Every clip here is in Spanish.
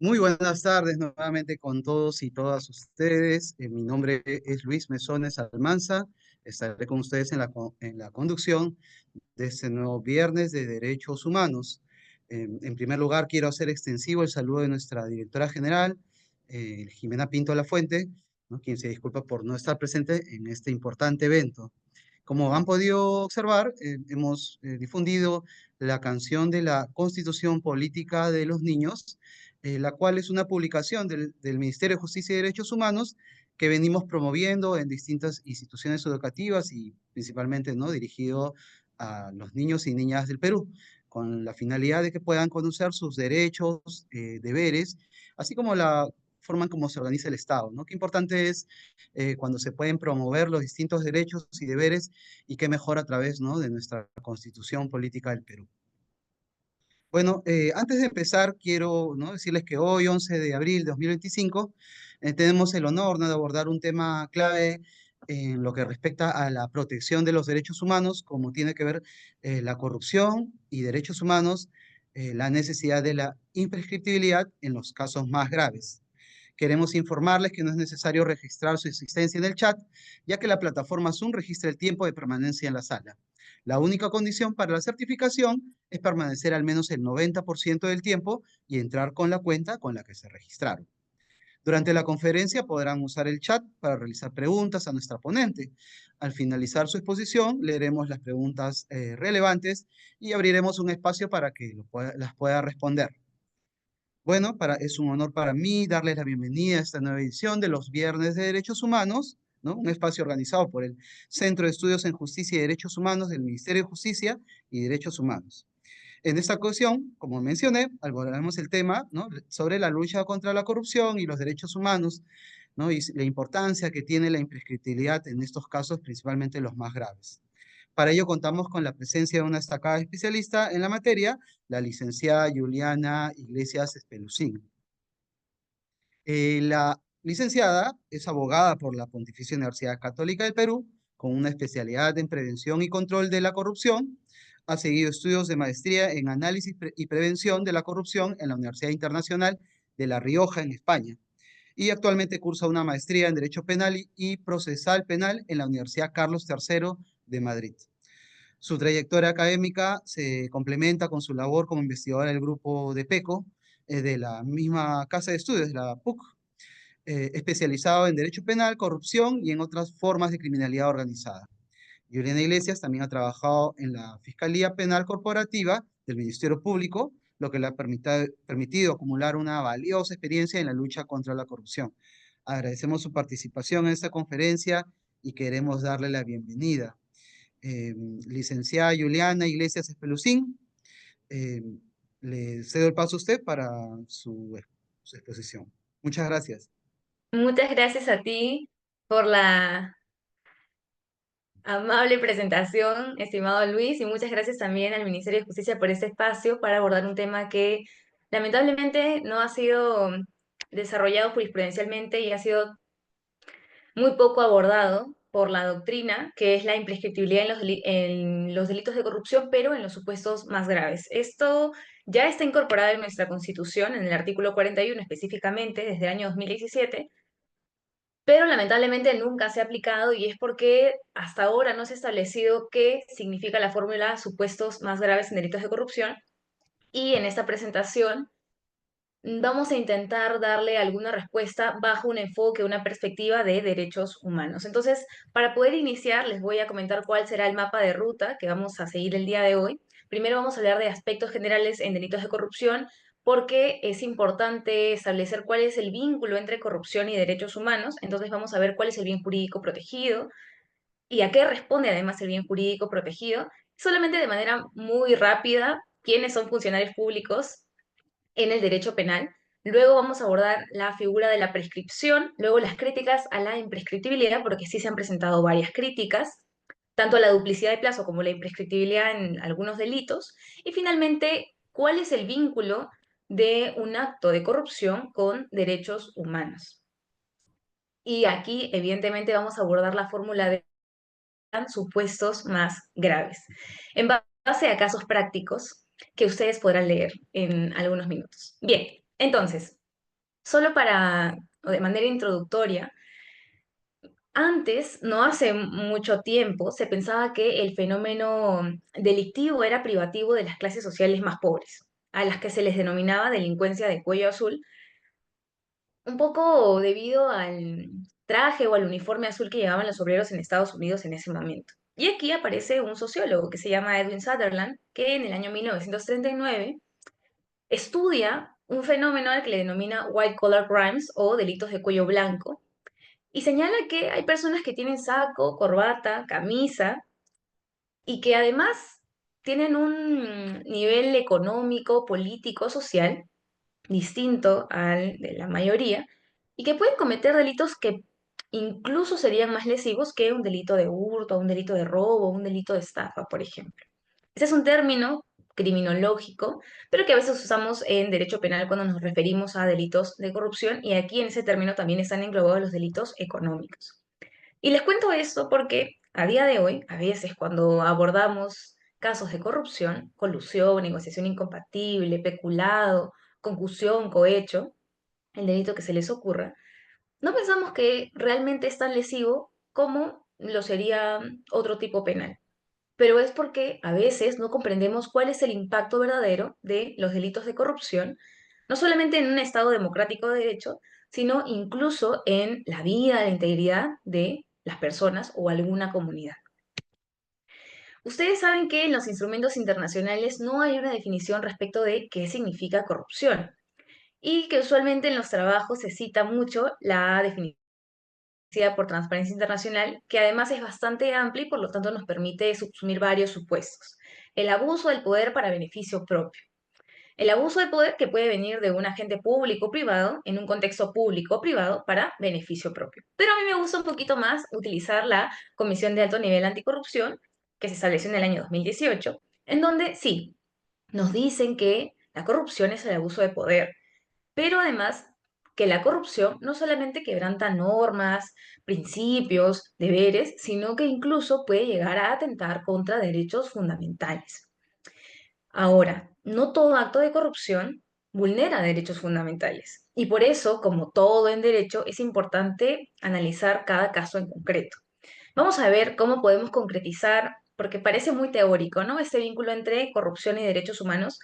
Muy buenas tardes nuevamente con todos y todas ustedes. Mi nombre es Luis Mesones Almanza. Estaré con ustedes en la conducción de este nuevo viernes de Derechos Humanos. En primer lugar, quiero hacer extensivo el saludo de nuestra directora general, Jimena Pinto Lafuente, ¿no? Quien se disculpa por no estar presente en este importante evento. Como han podido observar, hemos difundido la canción de la Constitución Política de los Niños, la cual es una publicación del Ministerio de Justicia y Derechos Humanos que venimos promoviendo en distintas instituciones educativas y principalmente, ¿no?, dirigido a los niños y niñas del Perú, con la finalidad de que puedan conocer sus derechos, deberes, así como la forma en cómo se organiza el Estado, ¿no? Qué importante es cuando se pueden promover los distintos derechos y deberes y qué mejor a través, ¿no?, de nuestra Constitución Política del Perú. Bueno, antes de empezar, quiero, ¿no?, decirles que hoy, 11 de abril de 2025, tenemos el honor, ¿no?, de abordar un tema clave en lo que respecta a la protección de los derechos humanos, como tiene que ver la corrupción y derechos humanos, la necesidad de la imprescriptibilidad en los casos más graves. Queremos informarles que no es necesario registrar su existencia en el chat, ya que la plataforma Zoom registra el tiempo de permanencia en la sala. La única condición para la certificación es permanecer al menos el 90% del tiempo y entrar con la cuenta con la que se registraron. Durante la conferencia podrán usar el chat para realizar preguntas a nuestra ponente. Al finalizar su exposición, leeremos las preguntas relevantes y abriremos un espacio para que las pueda responder. Bueno, es un honor para mí darles la bienvenida a esta nueva edición de los Viernes de Derechos Humanos, ¿no? Un espacio organizado por el Centro de Estudios en Justicia y Derechos Humanos del Ministerio de Justicia y Derechos Humanos. En esta ocasión, como mencioné, abordaremos el tema, ¿no?, sobre la lucha contra la corrupción y los derechos humanos, ¿no?, y la importancia que tiene la imprescriptibilidad en estos casos, principalmente los más graves. Para ello contamos con la presencia de una destacada especialista en la materia, la licenciada Juliana Iglesias Espelucín. La licenciada es abogada por la Pontificia Universidad Católica del Perú, con una especialidad en prevención y control de la corrupción. Ha seguido estudios de maestría en análisis y prevención de la corrupción en la Universidad Internacional de La Rioja, en España. Y actualmente cursa una maestría en Derecho Penal y Procesal Penal en la Universidad Carlos III de Madrid. Su trayectoria académica se complementa con su labor como investigadora del grupo de PECO, de la misma casa de estudios, la PUC, especializado en Derecho Penal, corrupción y en otras formas de criminalidad organizada. Juliana Iglesias también ha trabajado en la Fiscalía Penal Corporativa del Ministerio Público, lo que le ha permitido acumular una valiosa experiencia en la lucha contra la corrupción. Agradecemos su participación en esta conferencia y queremos darle la bienvenida. Licenciada Juliana Iglesias Espelucín, eh, le cedo el paso a usted para su exposición. Muchas gracias. Muchas gracias a ti por la amable presentación, estimado Luis, y muchas gracias también al Ministerio de Justicia por este espacio para abordar un tema que lamentablemente no ha sido desarrollado jurisprudencialmente y ha sido muy poco abordado por la doctrina, que es la imprescriptibilidad en los delitos de corrupción, pero en los supuestos más graves. Esto ya está incorporado en nuestra Constitución, en el artículo 41 específicamente, desde el año 2017, pero lamentablemente nunca se ha aplicado y es porque hasta ahora no se ha establecido qué significa la fórmula supuestos más graves en delitos de corrupción. Y en esta presentación vamos a intentar darle alguna respuesta bajo un enfoque, una perspectiva de derechos humanos. Entonces, para poder iniciar, les voy a comentar cuál será el mapa de ruta que vamos a seguir el día de hoy. Primero vamos a hablar de aspectos generales en delitos de corrupción, porque es importante establecer cuál es el vínculo entre corrupción y derechos humanos. Entonces vamos a ver cuál es el bien jurídico protegido y a qué responde además el bien jurídico protegido. Solamente de manera muy rápida, quiénes son funcionarios públicos en el derecho penal. Luego vamos a abordar la figura de la prescripción, luego las críticas a la imprescriptibilidad, porque sí se han presentado varias críticas, tanto a la duplicidad de plazo como la imprescriptibilidad en algunos delitos, y finalmente, ¿cuál es el vínculo de un acto de corrupción con derechos humanos? Y aquí, evidentemente, vamos a abordar la fórmula de supuestos más graves, en base a casos prácticos que ustedes podrán leer en algunos minutos. Bien, entonces, solo para, o de manera introductoria, antes, no hace mucho tiempo, se pensaba que el fenómeno delictivo era privativo de las clases sociales más pobres, a las que se les denominaba delincuencia de cuello azul, un poco debido al traje o al uniforme azul que llevaban los obreros en Estados Unidos en ese momento. Y aquí aparece un sociólogo que se llama Edwin Sutherland, que en el año 1939 estudia un fenómeno al que le denomina white collar crimes o delitos de cuello blanco, y señala que hay personas que tienen saco, corbata, camisa y que además tienen un nivel económico, político, social distinto al de la mayoría y que pueden cometer delitos que incluso serían más lesivos que un delito de hurto, un delito de robo, un delito de estafa, por ejemplo. Ese es un término criminológico, pero que a veces usamos en derecho penal cuando nos referimos a delitos de corrupción, y aquí en ese término también están englobados los delitos económicos. Y les cuento esto porque a día de hoy, a veces cuando abordamos casos de corrupción, colusión, negociación incompatible, peculado, concusión, cohecho, el delito que se les ocurra, no pensamos que realmente es tan lesivo como lo sería otro tipo penal. Pero es porque a veces no comprendemos cuál es el impacto verdadero de los delitos de corrupción, no solamente en un Estado democrático de derecho, sino incluso en la vida, la integridad de las personas o alguna comunidad. Ustedes saben que en los instrumentos internacionales no hay una definición respecto de qué significa corrupción y que usualmente en los trabajos se cita mucho la definición por Transparencia Internacional, que además es bastante amplia y por lo tanto nos permite subsumir varios supuestos. El abuso del poder para beneficio propio. El abuso de poder que puede venir de un agente público o privado en un contexto público o privado para beneficio propio. Pero a mí me gusta un poquito más utilizar la Comisión de Alto Nivel Anticorrupción, que se estableció en el año 2018, en donde sí, nos dicen que la corrupción es el abuso de poder, pero además que la corrupción no solamente quebranta normas, principios, deberes, sino que incluso puede llegar a atentar contra derechos fundamentales. Ahora, no todo acto de corrupción vulnera derechos fundamentales y por eso, como todo en derecho, es importante analizar cada caso en concreto. Vamos a ver cómo podemos concretizar, porque parece muy teórico, ¿no? Este vínculo entre corrupción y derechos humanos,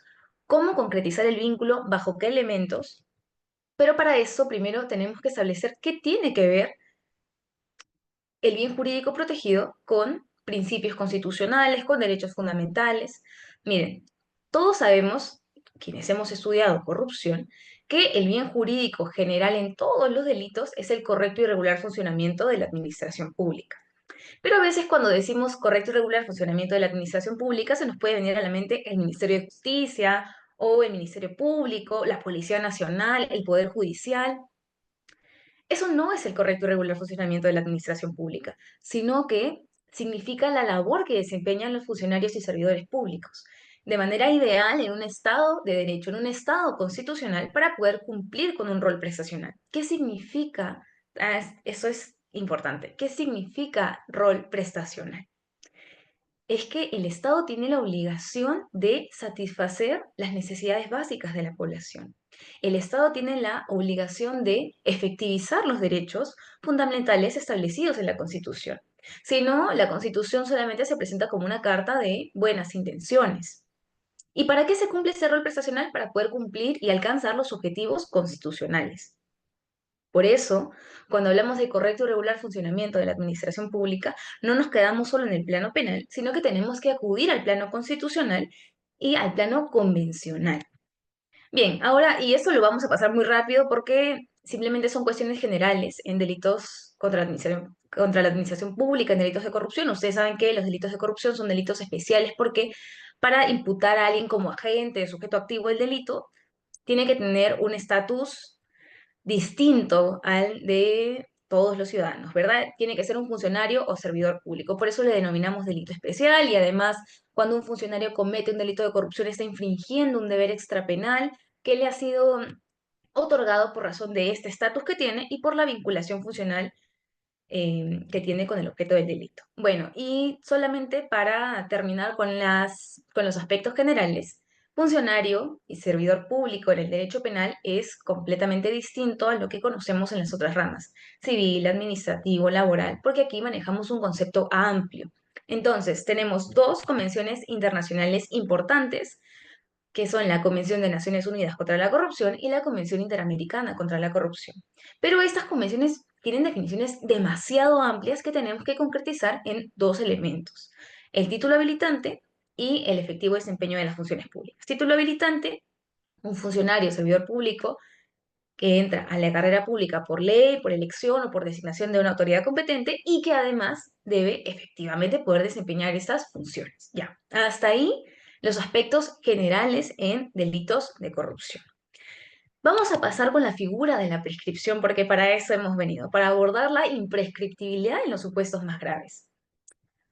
cómo concretizar el vínculo, bajo qué elementos, pero para eso primero tenemos que establecer qué tiene que ver el bien jurídico protegido con principios constitucionales, con derechos fundamentales. Miren, todos sabemos, quienes hemos estudiado corrupción, que el bien jurídico general en todos los delitos es el correcto y regular funcionamiento de la administración pública. Pero a veces cuando decimos correcto y regular funcionamiento de la administración pública, se nos puede venir a la mente el Ministerio de Justicia o el Ministerio Público, la Policía Nacional, el Poder Judicial. Eso no es el correcto y regular funcionamiento de la administración pública, sino que significa la labor que desempeñan los funcionarios y servidores públicos, de manera ideal en un Estado de derecho, en un Estado constitucional, para poder cumplir con un rol prestacional. ¿Qué significa? Eso es importante. ¿Qué significa rol prestacional? Es que el Estado tiene la obligación de satisfacer las necesidades básicas de la población. El Estado tiene la obligación de efectivizar los derechos fundamentales establecidos en la Constitución. Si no, la Constitución solamente se presenta como una carta de buenas intenciones. ¿Y para qué se cumple ese rol prestacional? Para poder cumplir y alcanzar los objetivos constitucionales. Por eso, cuando hablamos de correcto y regular funcionamiento de la administración pública, no nos quedamos solo en el plano penal, sino que tenemos que acudir al plano constitucional y al plano convencional. Bien, ahora, y esto lo vamos a pasar muy rápido porque simplemente son cuestiones generales en delitos contra la administración pública, en delitos de corrupción. Ustedes saben que los delitos de corrupción son delitos especiales porque para imputar a alguien como agente, sujeto activo del delito, tiene que tener un estatus distinto al de todos los ciudadanos, ¿verdad? Tiene que ser un funcionario o servidor público. Por eso le denominamos delito especial y además cuando un funcionario comete un delito de corrupción está infringiendo un deber extrapenal que le ha sido otorgado por razón de este estatus que tiene y por la vinculación funcional que tiene con el objeto del delito. Bueno, y solamente para terminar con los aspectos generales, Funcionario y servidor público en el derecho penal es completamente distinto a lo que conocemos en las otras ramas, civil, administrativo, laboral, porque aquí manejamos un concepto amplio. Entonces, tenemos dos convenciones internacionales importantes, que son la Convención de Naciones Unidas contra la Corrupción y la Convención Interamericana contra la Corrupción. Pero estas convenciones tienen definiciones demasiado amplias que tenemos que concretizar en dos elementos: el título habilitante y el efectivo desempeño de las funciones públicas. Título habilitante: un funcionario o servidor público que entra a la carrera pública por ley, por elección o por designación de una autoridad competente y que además debe efectivamente poder desempeñar estas funciones. Ya, hasta ahí los aspectos generales en delitos de corrupción. Vamos a pasar con la figura de la prescripción porque para eso hemos venido, para abordar la imprescriptibilidad en los supuestos más graves.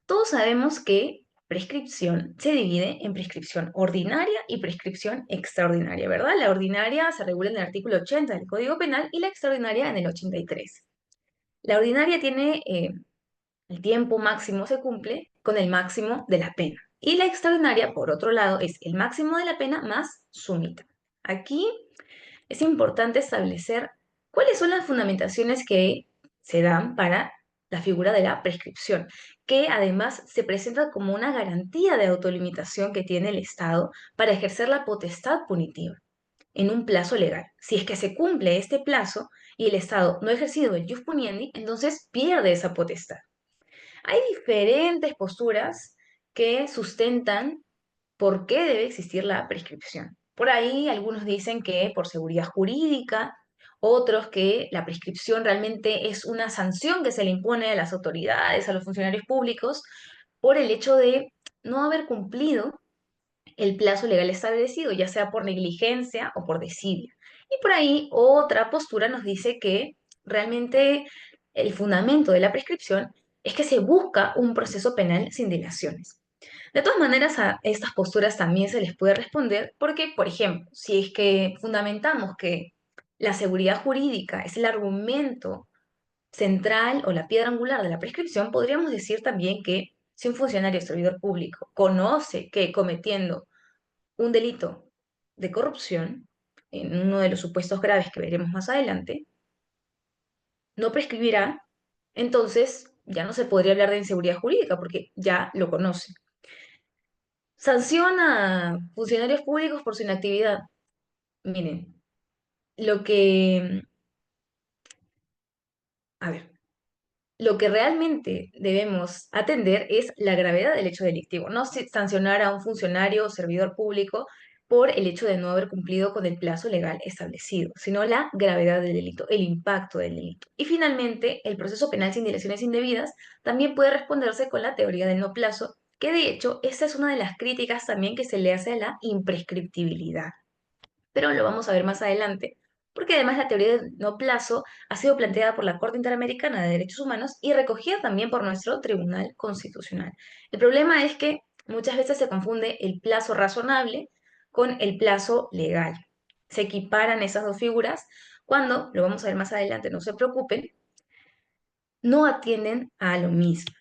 Todos sabemos que prescripción se divide en prescripción ordinaria y prescripción extraordinaria, ¿verdad? La ordinaria se regula en el artículo 80 del Código Penal y la extraordinaria en el 83. La ordinaria tiene el tiempo máximo se cumple con el máximo de la pena. Y la extraordinaria, por otro lado, es el máximo de la pena más su mitad. Aquí es importante establecer cuáles son las fundamentaciones que se dan para la figura de la prescripción, que además se presenta como una garantía de autolimitación que tiene el Estado para ejercer la potestad punitiva en un plazo legal. Si es que se cumple este plazo y el Estado no ha ejercido el jus puniendi, entonces pierde esa potestad. Hay diferentes posturas que sustentan por qué debe existir la prescripción. Por ahí algunos dicen que por seguridad jurídica, otros que la prescripción realmente es una sanción que se le impone a las autoridades, a los funcionarios públicos, por el hecho de no haber cumplido el plazo legal establecido, ya sea por negligencia o por desidia. Y por ahí otra postura nos dice que realmente el fundamento de la prescripción es que se busca un proceso penal sin dilaciones. De todas maneras, a estas posturas también se les puede responder porque, por ejemplo, si es que fundamentamos que la seguridad jurídica es el argumento central o la piedra angular de la prescripción, podríamos decir también que si un funcionario o servidor público conoce que cometiendo un delito de corrupción, en uno de los supuestos graves que veremos más adelante, no prescribirá, entonces ya no se podría hablar de inseguridad jurídica porque ya lo conoce. Sanciona a funcionarios públicos por su inactividad. Miren, lo que, a ver, lo que realmente debemos atender es la gravedad del hecho delictivo, no sancionar a un funcionario o servidor público por el hecho de no haber cumplido con el plazo legal establecido, sino la gravedad del delito, el impacto del delito. Y finalmente, el proceso penal sin dilaciones indebidas también puede responderse con la teoría del no plazo, que de hecho esa es una de las críticas también que se le hace a la imprescriptibilidad, pero lo vamos a ver más adelante, porque además la teoría del no plazo ha sido planteada por la Corte Interamericana de Derechos Humanos y recogida también por nuestro Tribunal Constitucional. El problema es que muchas veces se confunde el plazo razonable con el plazo legal. Se equiparan esas dos figuras cuando, lo vamos a ver más adelante, no se preocupen, no atienden a lo mismo.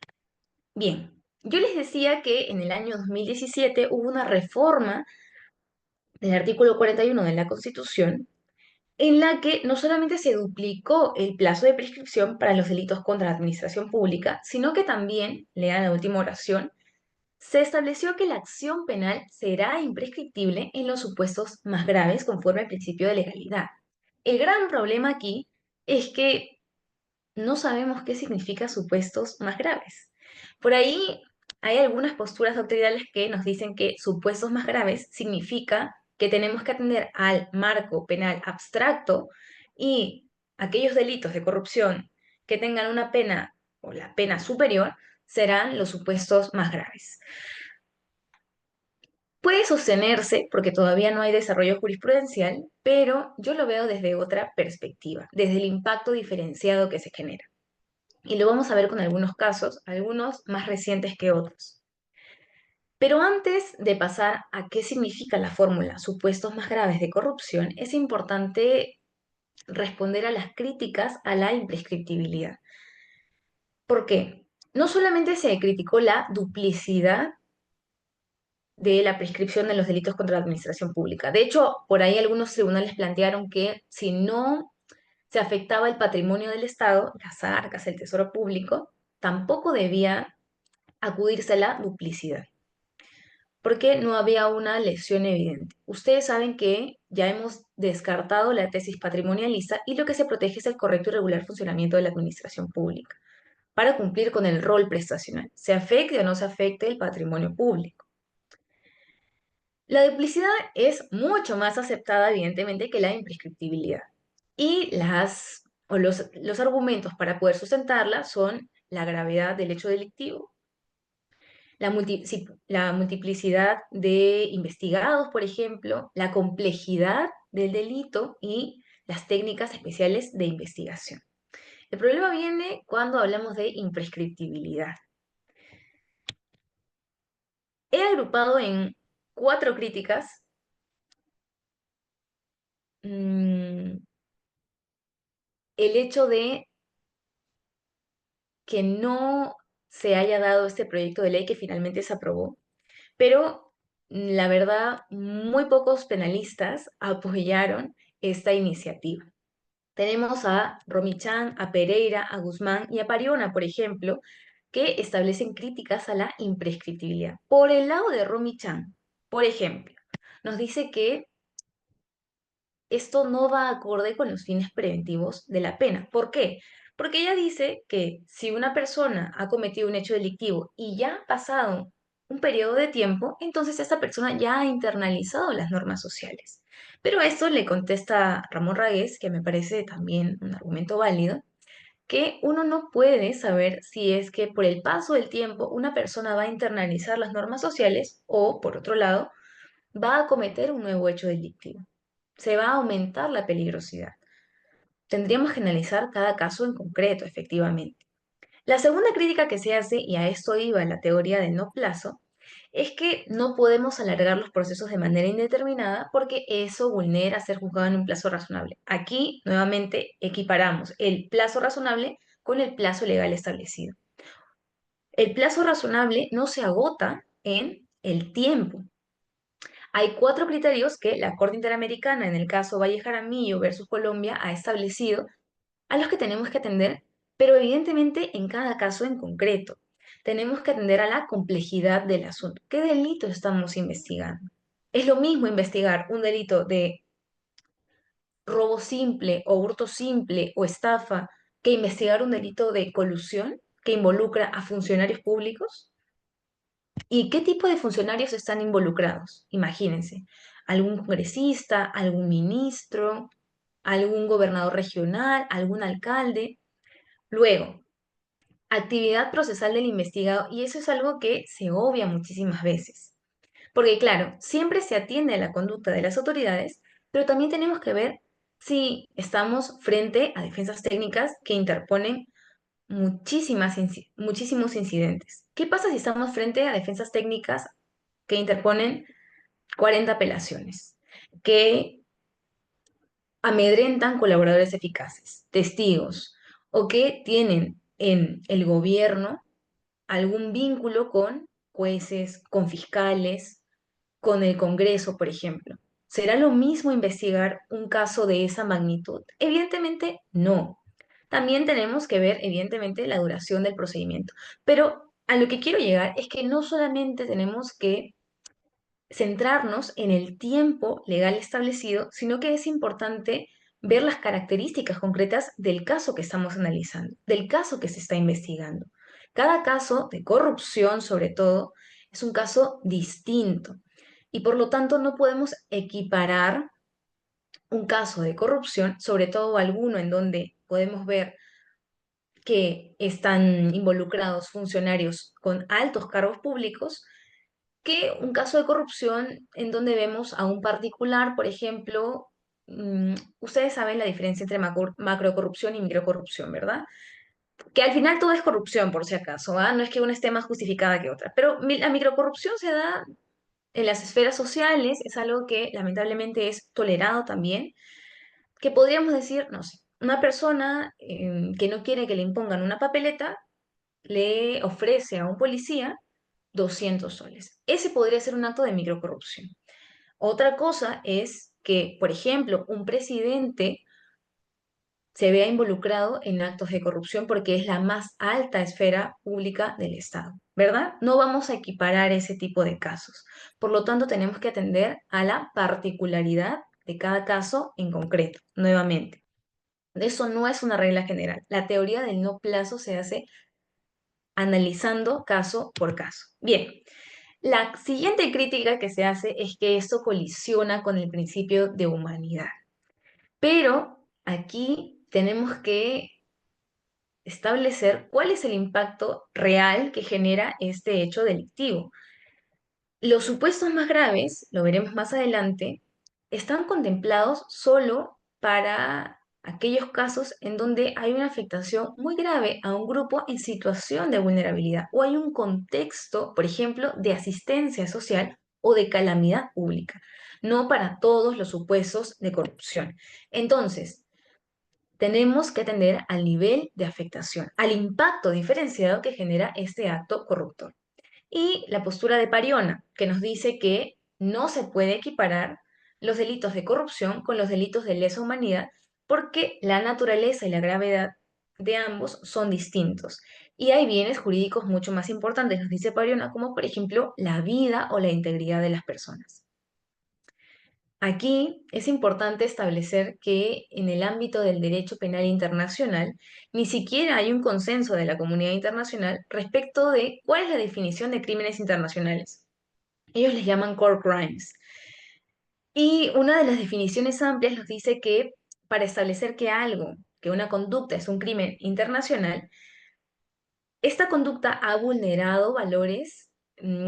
Bien, yo les decía que en el año 2017 hubo una reforma del artículo 41 de la Constitución en la que no solamente se duplicó el plazo de prescripción para los delitos contra la administración pública, sino que también, lean la última oración, se estableció que la acción penal será imprescriptible en los supuestos más graves conforme al principio de legalidad. El gran problema aquí es que no sabemos qué significa supuestos más graves. Por ahí hay algunas posturas doctrinales que nos dicen que supuestos más graves significa que tenemos que atender al marco penal abstracto y aquellos delitos de corrupción que tengan una pena o la pena superior serán los supuestos más graves. Puede sostenerse porque todavía no hay desarrollo jurisprudencial, pero yo lo veo desde otra perspectiva, desde el impacto diferenciado que se genera. Y lo vamos a ver con algunos casos, algunos más recientes que otros. Pero antes de pasar a qué significa la fórmula supuestos más graves de corrupción, es importante responder a las críticas a la imprescriptibilidad. ¿Por qué? No solamente se criticó la duplicidad de la prescripción de los delitos contra la administración pública. De hecho, por ahí algunos tribunales plantearon que si no se afectaba el patrimonio del Estado, las arcas, el tesoro público, tampoco debía acudirse a la duplicidad, porque no había una lesión evidente. Ustedes saben que ya hemos descartado la tesis patrimonialista y lo que se protege es el correcto y regular funcionamiento de la administración pública para cumplir con el rol prestacional, se afecte o no se afecte el patrimonio público. La duplicidad es mucho más aceptada, evidentemente, que la imprescriptibilidad. Y los argumentos para poder sustentarla son la gravedad del hecho delictivo, la multiplicidad de investigados, por ejemplo, la complejidad del delito y las técnicas especiales de investigación. El problema viene cuando hablamos de imprescriptibilidad. He agrupado en 4 críticas mm, el hecho de que no se haya dado este proyecto de ley que finalmente se aprobó, pero la verdad, muy pocos penalistas apoyaron esta iniciativa. Tenemos a Romichan, a Pereira, a Guzmán y a Pariona, por ejemplo, que establecen críticas a la imprescriptibilidad. Por el lado de Romichan, por ejemplo, nos dice que esto no va acorde con los fines preventivos de la pena. ¿Por qué? Porque ella dice que si una persona ha cometido un hecho delictivo y ya ha pasado un periodo de tiempo, entonces esa persona ya ha internalizado las normas sociales. Pero a esto le contesta Ramón Ragués, que me parece también un argumento válido, que uno no puede saber si es que por el paso del tiempo una persona va a internalizar las normas sociales o, por otro lado, va a cometer un nuevo hecho delictivo. Se va a aumentar la peligrosidad. Tendríamos que analizar cada caso en concreto, efectivamente. La segunda crítica que se hace, y a esto iba la teoría del no plazo, es que no podemos alargar los procesos de manera indeterminada porque eso vulnera ser juzgado en un plazo razonable. Aquí, nuevamente, equiparamos el plazo razonable con el plazo legal establecido. El plazo razonable no se agota en el tiempo. Hay 4 criterios que la Corte Interamericana, en el caso Valle Jaramillo versus Colombia, ha establecido a los que tenemos que atender, pero evidentemente en cada caso en concreto. Tenemos que atender a la complejidad del asunto. ¿Qué delito estamos investigando? Es lo mismo investigar un delito de robo simple o hurto simple o estafa que investigar un delito de colusión que involucra a funcionarios públicos. ¿Y qué tipo de funcionarios están involucrados? Imagínense, algún congresista, algún ministro, algún gobernador regional, algún alcalde. Luego, actividad procesal del investigado, y eso es algo que se obvia muchísimas veces. Porque claro, siempre se atiende a la conducta de las autoridades, pero también tenemos que ver si estamos frente a defensas técnicas que interponen muchísimos incidentes. ¿Qué pasa si estamos frente a defensas técnicas que interponen 40 apelaciones, que amedrentan colaboradores eficaces, testigos, o que tienen en el gobierno algún vínculo con jueces, con fiscales, con el Congreso, por ejemplo? ¿Será lo mismo investigar un caso de esa magnitud? Evidentemente no. También tenemos que ver, evidentemente, la duración del procedimiento. Pero a lo que quiero llegar es que no solamente tenemos que centrarnos en el tiempo legal establecido, sino que es importante ver las características concretas del caso que estamos analizando, del caso que se está investigando. Cada caso de corrupción, sobre todo, es un caso distinto y por lo tanto no podemos equiparar un caso de corrupción, sobre todo alguno en donde podemos ver que están involucrados funcionarios con altos cargos públicos, que un caso de corrupción en donde vemos a un particular, por ejemplo, ustedes saben la diferencia entre macrocorrupción y microcorrupción, ¿verdad? Que al final todo es corrupción, por si acaso, ¿ah? No es que una esté más justificada que otra, pero la microcorrupción se da en las esferas sociales, es algo que lamentablemente es tolerado también, que podríamos decir, no sé, una persona que no quiere que le impongan una papeleta, le ofrece a un policía 200 soles. Ese podría ser un acto de microcorrupción. Otra cosa es que, por ejemplo, un presidente se vea involucrado en actos de corrupción porque es la más alta esfera pública del Estado, ¿verdad? No vamos a equiparar ese tipo de casos. Por lo tanto, tenemos que atender a la particularidad de cada caso en concreto, nuevamente. Eso no es una regla general. La teoría del no plazo se hace analizando caso por caso. Bien, la siguiente crítica que se hace es que esto colisiona con el principio de humanidad. Pero aquí tenemos que establecer cuál es el impacto real que genera este hecho delictivo. Los supuestos más graves, lo veremos más adelante, están contemplados solo para aquellos casos en donde hay una afectación muy grave a un grupo en situación de vulnerabilidad o hay un contexto, por ejemplo, de asistencia social o de calamidad pública, no para todos los supuestos de corrupción. Entonces, tenemos que atender al nivel de afectación, al impacto diferenciado que genera este acto corruptor. Y la postura de Pariona, que nos dice que no se puede equiparar los delitos de corrupción con los delitos de lesa humanidad porque la naturaleza y la gravedad de ambos son distintos. Y hay bienes jurídicos mucho más importantes, nos dice Pariona, como por ejemplo la vida o la integridad de las personas. Aquí es importante establecer que en el ámbito del derecho penal internacional ni siquiera hay un consenso de la comunidad internacional respecto de cuál es la definición de crímenes internacionales. Ellos les llaman core crimes. Y una de las definiciones amplias nos dice que para establecer que algo, que una conducta es un crimen internacional, esta conducta ha vulnerado valores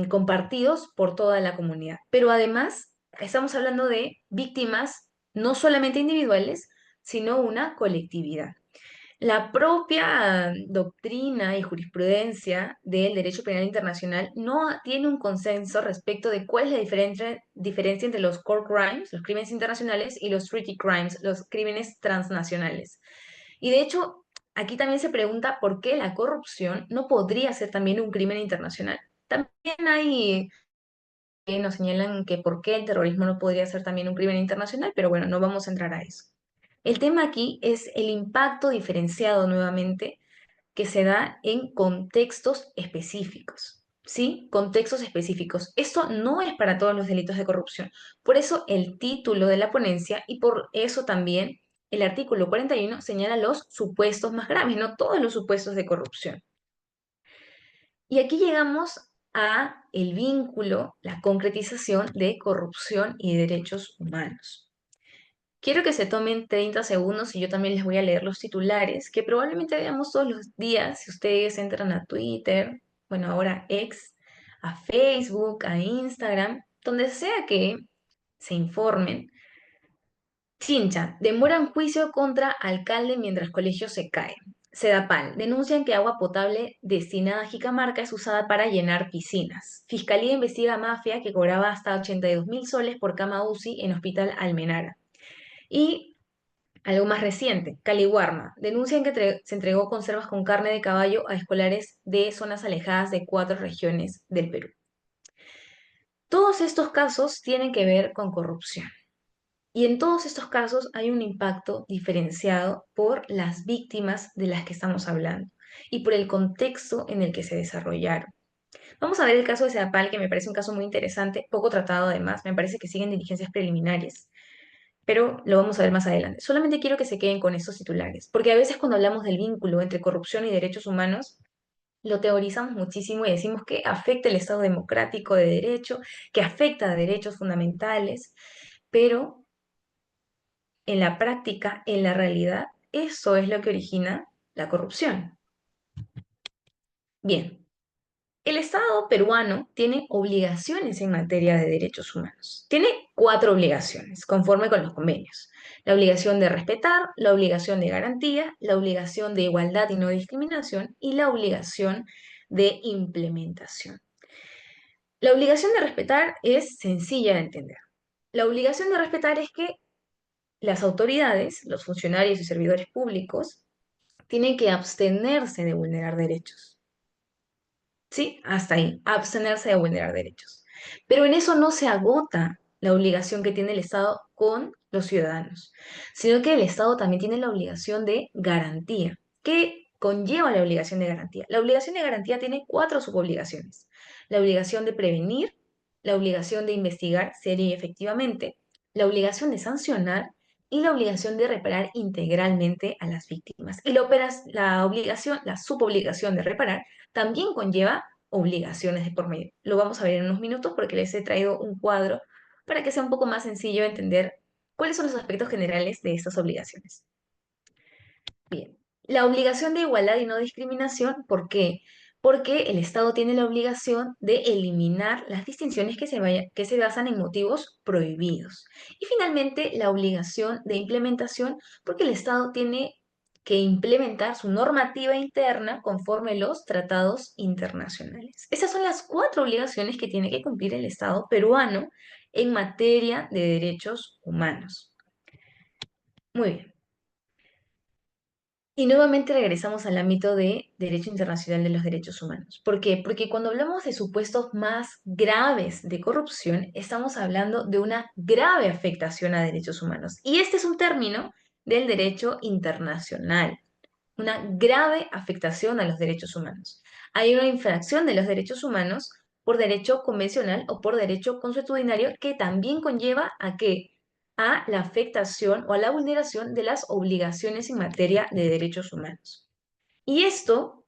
compartidos por toda la comunidad, pero además estamos hablando de víctimas no solamente individuales, sino una colectividad. La propia doctrina y jurisprudencia del derecho penal internacional no tiene un consenso respecto de cuál es la diferencia entre los core crimes, los crímenes internacionales, y los treaty crimes, los crímenes transnacionales. Y de hecho, aquí también se pregunta por qué la corrupción no podría ser también un crimen internacional. También hay que nos señalan que por qué el terrorismo no podría ser también un crimen internacional, pero bueno, no vamos a entrar a eso. El tema aquí es el impacto diferenciado nuevamente que se da en contextos específicos. ¿Sí? Contextos específicos. Esto no es para todos los delitos de corrupción. Por eso el título de la ponencia y por eso también el artículo 41 señala los supuestos más graves, no todos los supuestos de corrupción. Y aquí llegamos a el vínculo, la concretización de corrupción y derechos humanos. Quiero que se tomen 30 segundos y yo también les voy a leer los titulares que probablemente veamos todos los días si ustedes entran a Twitter, bueno, ahora X, a Facebook, a Instagram, donde sea que se informen. Chincha, demoran juicio contra alcalde mientras colegio se cae. Sedapal, denuncian que agua potable destinada a Jicamarca es usada para llenar piscinas. Fiscalía investiga mafia que cobraba hasta 82.000 soles por cama UCI en Hospital Almenara. Y algo más reciente, Caliwarma, denuncian que se entregó conservas con carne de caballo a escolares de zonas alejadas de 4 regiones del Perú. Todos estos casos tienen que ver con corrupción. Y en todos estos casos hay un impacto diferenciado por las víctimas de las que estamos hablando y por el contexto en el que se desarrollaron. Vamos a ver el caso de Sedapal, que me parece un caso muy interesante, poco tratado además, me parece que siguen diligencias preliminares, pero lo vamos a ver más adelante. Solamente quiero que se queden con estos titulares, porque a veces cuando hablamos del vínculo entre corrupción y derechos humanos, lo teorizamos muchísimo y decimos que afecta el Estado democrático de derecho, que afecta a derechos fundamentales, pero en la práctica, en la realidad, eso es lo que origina la corrupción. Bien, el Estado peruano tiene obligaciones en materia de derechos humanos. Tiene 4 obligaciones, conforme con los convenios. La obligación de respetar, la obligación de garantía, la obligación de igualdad y no discriminación y la obligación de implementación. La obligación de respetar es sencilla de entender. La obligación de respetar es que las autoridades, los funcionarios y servidores públicos, tienen que abstenerse de vulnerar derechos. ¿Sí? Hasta ahí, abstenerse de vulnerar derechos. Pero en eso no se agota la obligación que tiene el Estado con los ciudadanos, sino que el Estado también tiene la obligación de garantía. ¿Qué conlleva la obligación de garantía? La obligación de garantía tiene cuatro subobligaciones. La obligación de prevenir, la obligación de investigar seria y efectivamente, la obligación de sancionar y la obligación de reparar integralmente a las víctimas. Y la obligación, la subobligación de reparar también conlleva obligaciones de por medio. Lo vamos a ver en unos minutos porque les he traído un cuadro para que sea un poco más sencillo entender cuáles son los aspectos generales de estas obligaciones. Bien, la obligación de igualdad y no discriminación, ¿por qué? Porque el Estado tiene la obligación de eliminar las distinciones que se basan en motivos prohibidos. Y finalmente, la obligación de implementación, porque el Estado tiene que implementar su normativa interna conforme los tratados internacionales. Esas son las cuatro obligaciones que tiene que cumplir el Estado peruano en materia de derechos humanos. Muy bien. Y nuevamente regresamos al ámbito de derecho internacional de los derechos humanos. ¿Por qué? Porque cuando hablamos de supuestos más graves de corrupción, estamos hablando de una grave afectación a derechos humanos. Y este es un término del derecho internacional, una grave afectación a los derechos humanos. Hay una infracción de los derechos humanos por derecho convencional o por derecho consuetudinario que también conlleva a que a la afectación o a la vulneración de las obligaciones en materia de derechos humanos. Y esto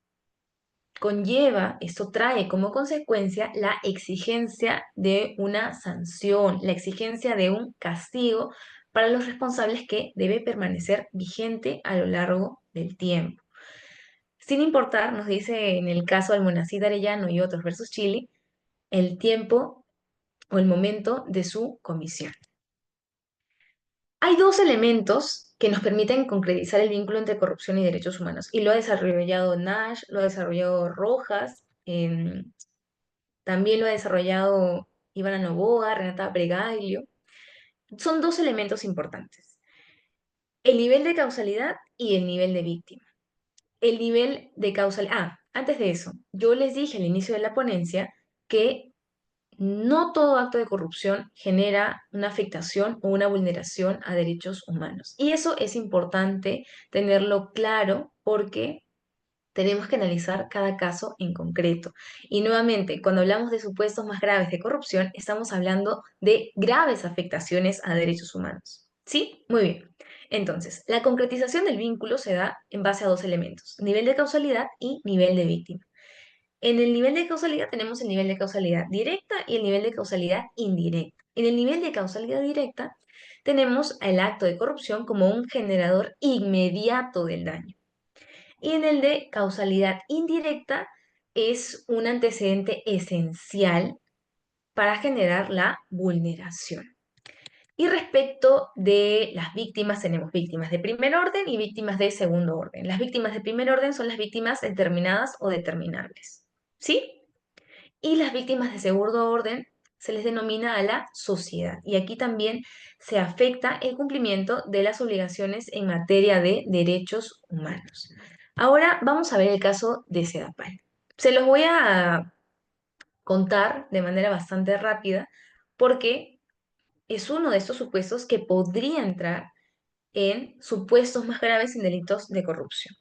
trae como consecuencia la exigencia de una sanción, la exigencia de un castigo para los responsables que debe permanecer vigente a lo largo del tiempo. Sin importar, nos dice en el caso Almonacid Arellano y otros versus Chile, el tiempo o el momento de su comisión. Hay dos elementos que nos permiten concretizar el vínculo entre corrupción y derechos humanos, y lo ha desarrollado Nash, lo ha desarrollado Rojas, también lo ha desarrollado Ivana Novoa, Renata Bregaglio. Son dos elementos importantes, el nivel de causalidad y el nivel de víctima. El nivel de causalidad. Antes de eso, yo les dije al inicio de la ponencia que no todo acto de corrupción genera una afectación o una vulneración a derechos humanos. Y eso es importante tenerlo claro porque tenemos que analizar cada caso en concreto. Y nuevamente, cuando hablamos de supuestos más graves de corrupción, estamos hablando de graves afectaciones a derechos humanos. ¿Sí? Muy bien. Entonces, la concretización del vínculo se da en base a dos elementos, nivel de causalidad y nivel de víctima. En el nivel de causalidad tenemos el nivel de causalidad directa y el nivel de causalidad indirecta. En el nivel de causalidad directa tenemos el acto de corrupción como un generador inmediato del daño. Y en el de causalidad indirecta es un antecedente esencial para generar la vulneración. Y respecto de las víctimas, tenemos víctimas de primer orden y víctimas de segundo orden. Las víctimas de primer orden son las víctimas determinadas o determinables. ¿Sí? Y las víctimas de segundo orden se les denomina a la sociedad. Y aquí también se afecta el cumplimiento de las obligaciones en materia de derechos humanos. Ahora vamos a ver el caso de Sedapal. Se los voy a contar de manera bastante rápida porque es uno de estos supuestos que podría entrar en supuestos más graves en delitos de corrupción.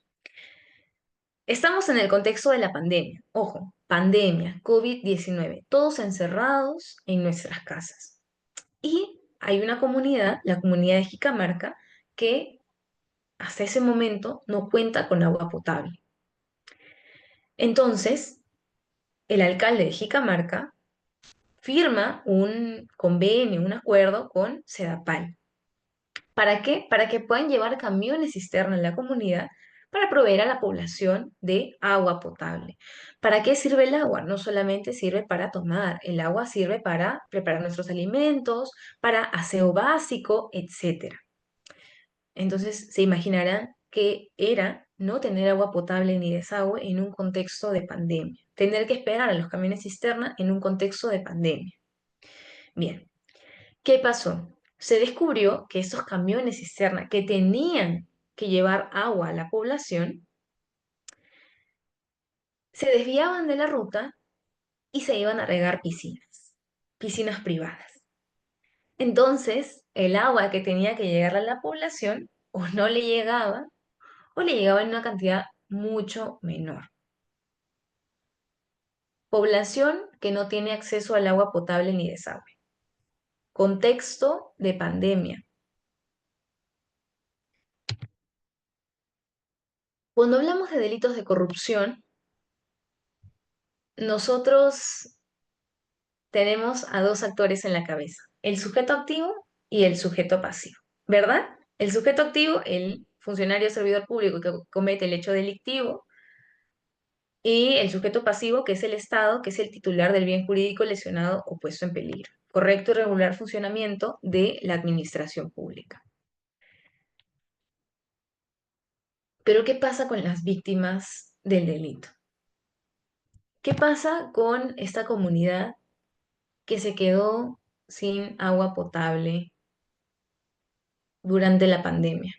Estamos en el contexto de la pandemia. Ojo, pandemia, COVID-19, todos encerrados en nuestras casas. Y hay una comunidad, la comunidad de Jicamarca, que hasta ese momento no cuenta con agua potable. Entonces, el alcalde de Jicamarca firma un convenio, un acuerdo con Sedapal. ¿Para qué? Para que puedan llevar camiones cisterna en la comunidad para proveer a la población de agua potable. ¿Para qué sirve el agua? No solamente sirve para tomar, el agua sirve para preparar nuestros alimentos, para aseo básico, etcétera. Entonces se imaginarán que era no tener agua potable ni desagüe en un contexto de pandemia, tener que esperar a los camiones cisterna en un contexto de pandemia. Bien, ¿qué pasó? Se descubrió que esos camiones cisterna que tenían que llevar agua a la población se desviaban de la ruta y se iban a regar piscinas privadas. Entonces, el agua que tenía que llegar a la población o no le llegaba o le llegaba en una cantidad mucho menor. Población que no tiene acceso al agua potable ni desagüe. Contexto de pandemia. Cuando hablamos de delitos de corrupción, nosotros tenemos a dos actores en la cabeza, el sujeto activo y el sujeto pasivo, ¿verdad? El sujeto activo, el funcionario servidor público que comete el hecho delictivo, y el sujeto pasivo, que es el Estado, que es el titular del bien jurídico lesionado o puesto en peligro. Correcto y regular funcionamiento de la administración pública. Pero ¿qué pasa con las víctimas del delito? ¿Qué pasa con esta comunidad que se quedó sin agua potable durante la pandemia?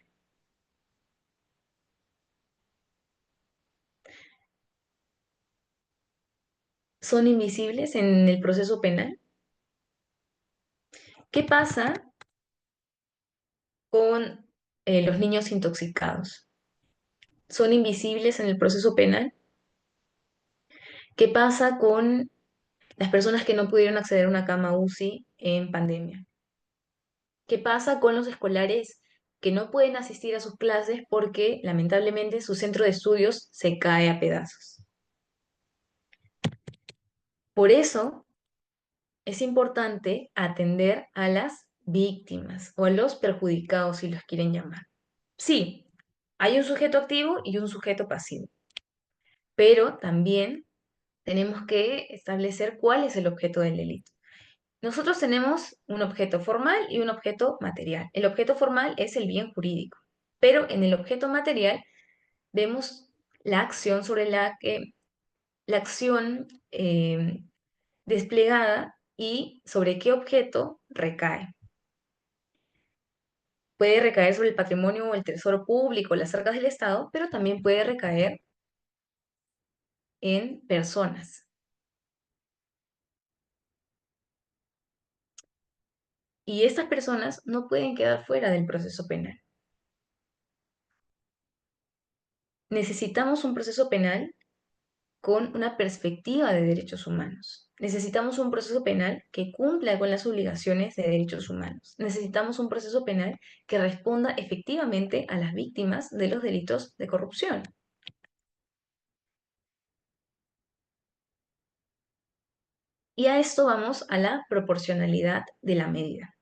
¿Son invisibles en el proceso penal? ¿Qué pasa con los niños intoxicados? ¿Son invisibles en el proceso penal? ¿Qué pasa con las personas que no pudieron acceder a una cama UCI en pandemia? ¿Qué pasa con los escolares que no pueden asistir a sus clases porque lamentablemente su centro de estudios se cae a pedazos? Por eso es importante atender a las víctimas o a los perjudicados, si los quieren llamar. Sí, hay un sujeto activo y un sujeto pasivo, pero también tenemos que establecer cuál es el objeto del delito. Nosotros tenemos un objeto formal y un objeto material. El objeto formal es el bien jurídico, pero en el objeto material vemos la acción sobre la acción desplegada y sobre qué objeto recae. Puede recaer sobre el patrimonio o el tesoro público, las arcas del Estado, pero también puede recaer en personas. Y estas personas no pueden quedar fuera del proceso penal. Necesitamos un proceso penal con una perspectiva de derechos humanos. Necesitamos un proceso penal que cumpla con las obligaciones de derechos humanos. Necesitamos un proceso penal que responda efectivamente a las víctimas de los delitos de corrupción. Y a esto vamos a la proporcionalidad de la medida.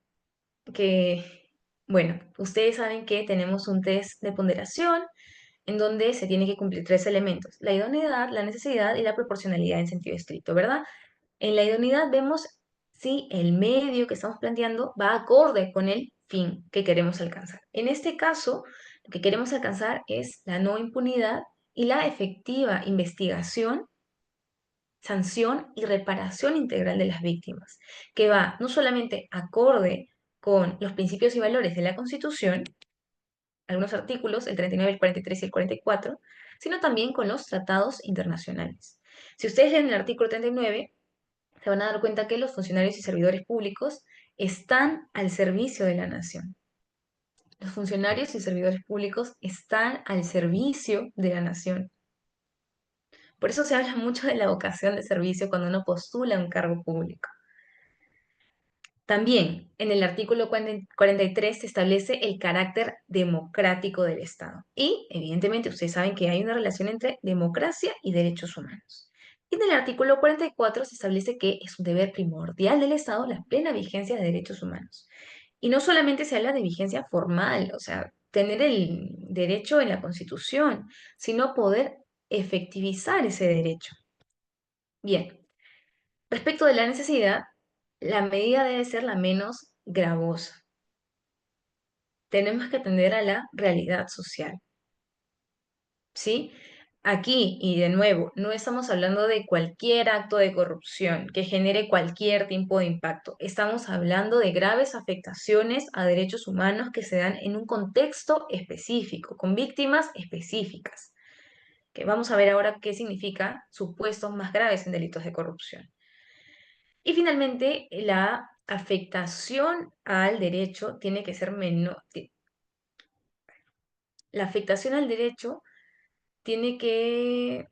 Que, bueno, ustedes saben que tenemos un test de ponderación en donde se tiene que cumplir tres elementos: la idoneidad, la necesidad y la proporcionalidad en sentido estricto, ¿verdad? En la idoneidad vemos si el medio que estamos planteando va acorde con el fin que queremos alcanzar. En este caso, lo que queremos alcanzar es la no impunidad y la efectiva investigación, sanción y reparación integral de las víctimas, que va no solamente acorde con los principios y valores de la Constitución, algunos artículos, el 39, el 43 y el 44, sino también con los tratados internacionales. Si ustedes leen el artículo 39, se van a dar cuenta que los funcionarios y servidores públicos están al servicio de la nación. Los funcionarios y servidores públicos están al servicio de la nación. Por eso se habla mucho de la vocación de servicio cuando uno postula un cargo público. También en el artículo 43 se establece el carácter democrático del Estado. Y evidentemente ustedes saben que hay una relación entre democracia y derechos humanos. Y en el artículo 44 se establece que es un deber primordial del Estado la plena vigencia de derechos humanos. Y no solamente se habla de vigencia formal, o sea, tener el derecho en la Constitución, sino poder efectivizar ese derecho. Bien, respecto de la necesidad, la medida debe ser la menos gravosa. Tenemos que atender a la realidad social, ¿sí? Aquí, y de nuevo, no estamos hablando de cualquier acto de corrupción que genere cualquier tipo de impacto. Estamos hablando de graves afectaciones a derechos humanos que se dan en un contexto específico, con víctimas específicas. que vamos a ver ahora qué significa supuestos más graves en delitos de corrupción. Y finalmente, la afectación al derecho tiene que ser menor. La afectación al derecho tiene que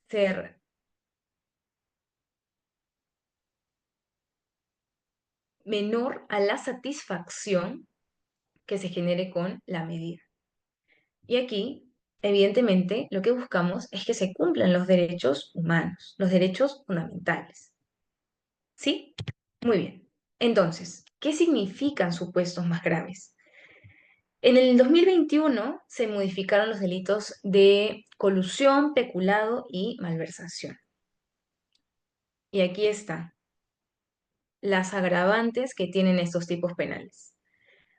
ser menor a la satisfacción que se genere con la medida. Y aquí, evidentemente, lo que buscamos es que se cumplan los derechos humanos, los derechos fundamentales. ¿Sí? Muy bien. Entonces, ¿qué significan supuestos más graves? En el 2021 se modificaron los delitos de colusión, peculado y malversación. Y aquí están las agravantes que tienen estos tipos penales.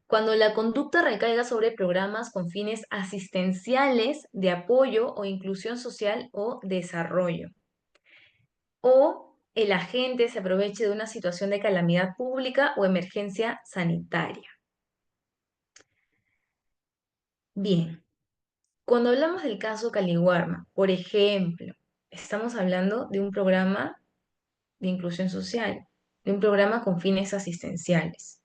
Cuando la conducta recaiga sobre programas con fines asistenciales de apoyo o inclusión social o desarrollo, o el agente se aproveche de una situación de calamidad pública o emergencia sanitaria. Bien, cuando hablamos del caso Caliwarma, por ejemplo, estamos hablando de un programa de inclusión social, de un programa con fines asistenciales.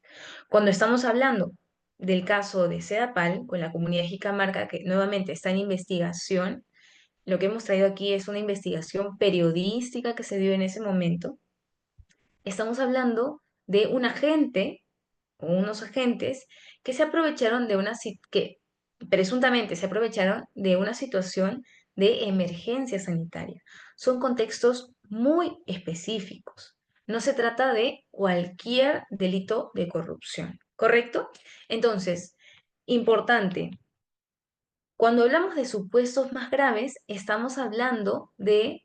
Cuando estamos hablando del caso de Sedapal con la comunidad de Jicamarca, que nuevamente está en investigación, lo que hemos traído aquí es una investigación periodística que se dio en ese momento. Estamos hablando de un agente o unos agentes que se aprovecharon de que presuntamente se aprovecharon de una situación de emergencia sanitaria. Son contextos muy específicos. No se trata de cualquier delito de corrupción, ¿correcto? Entonces, importante, cuando hablamos de supuestos más graves, estamos hablando de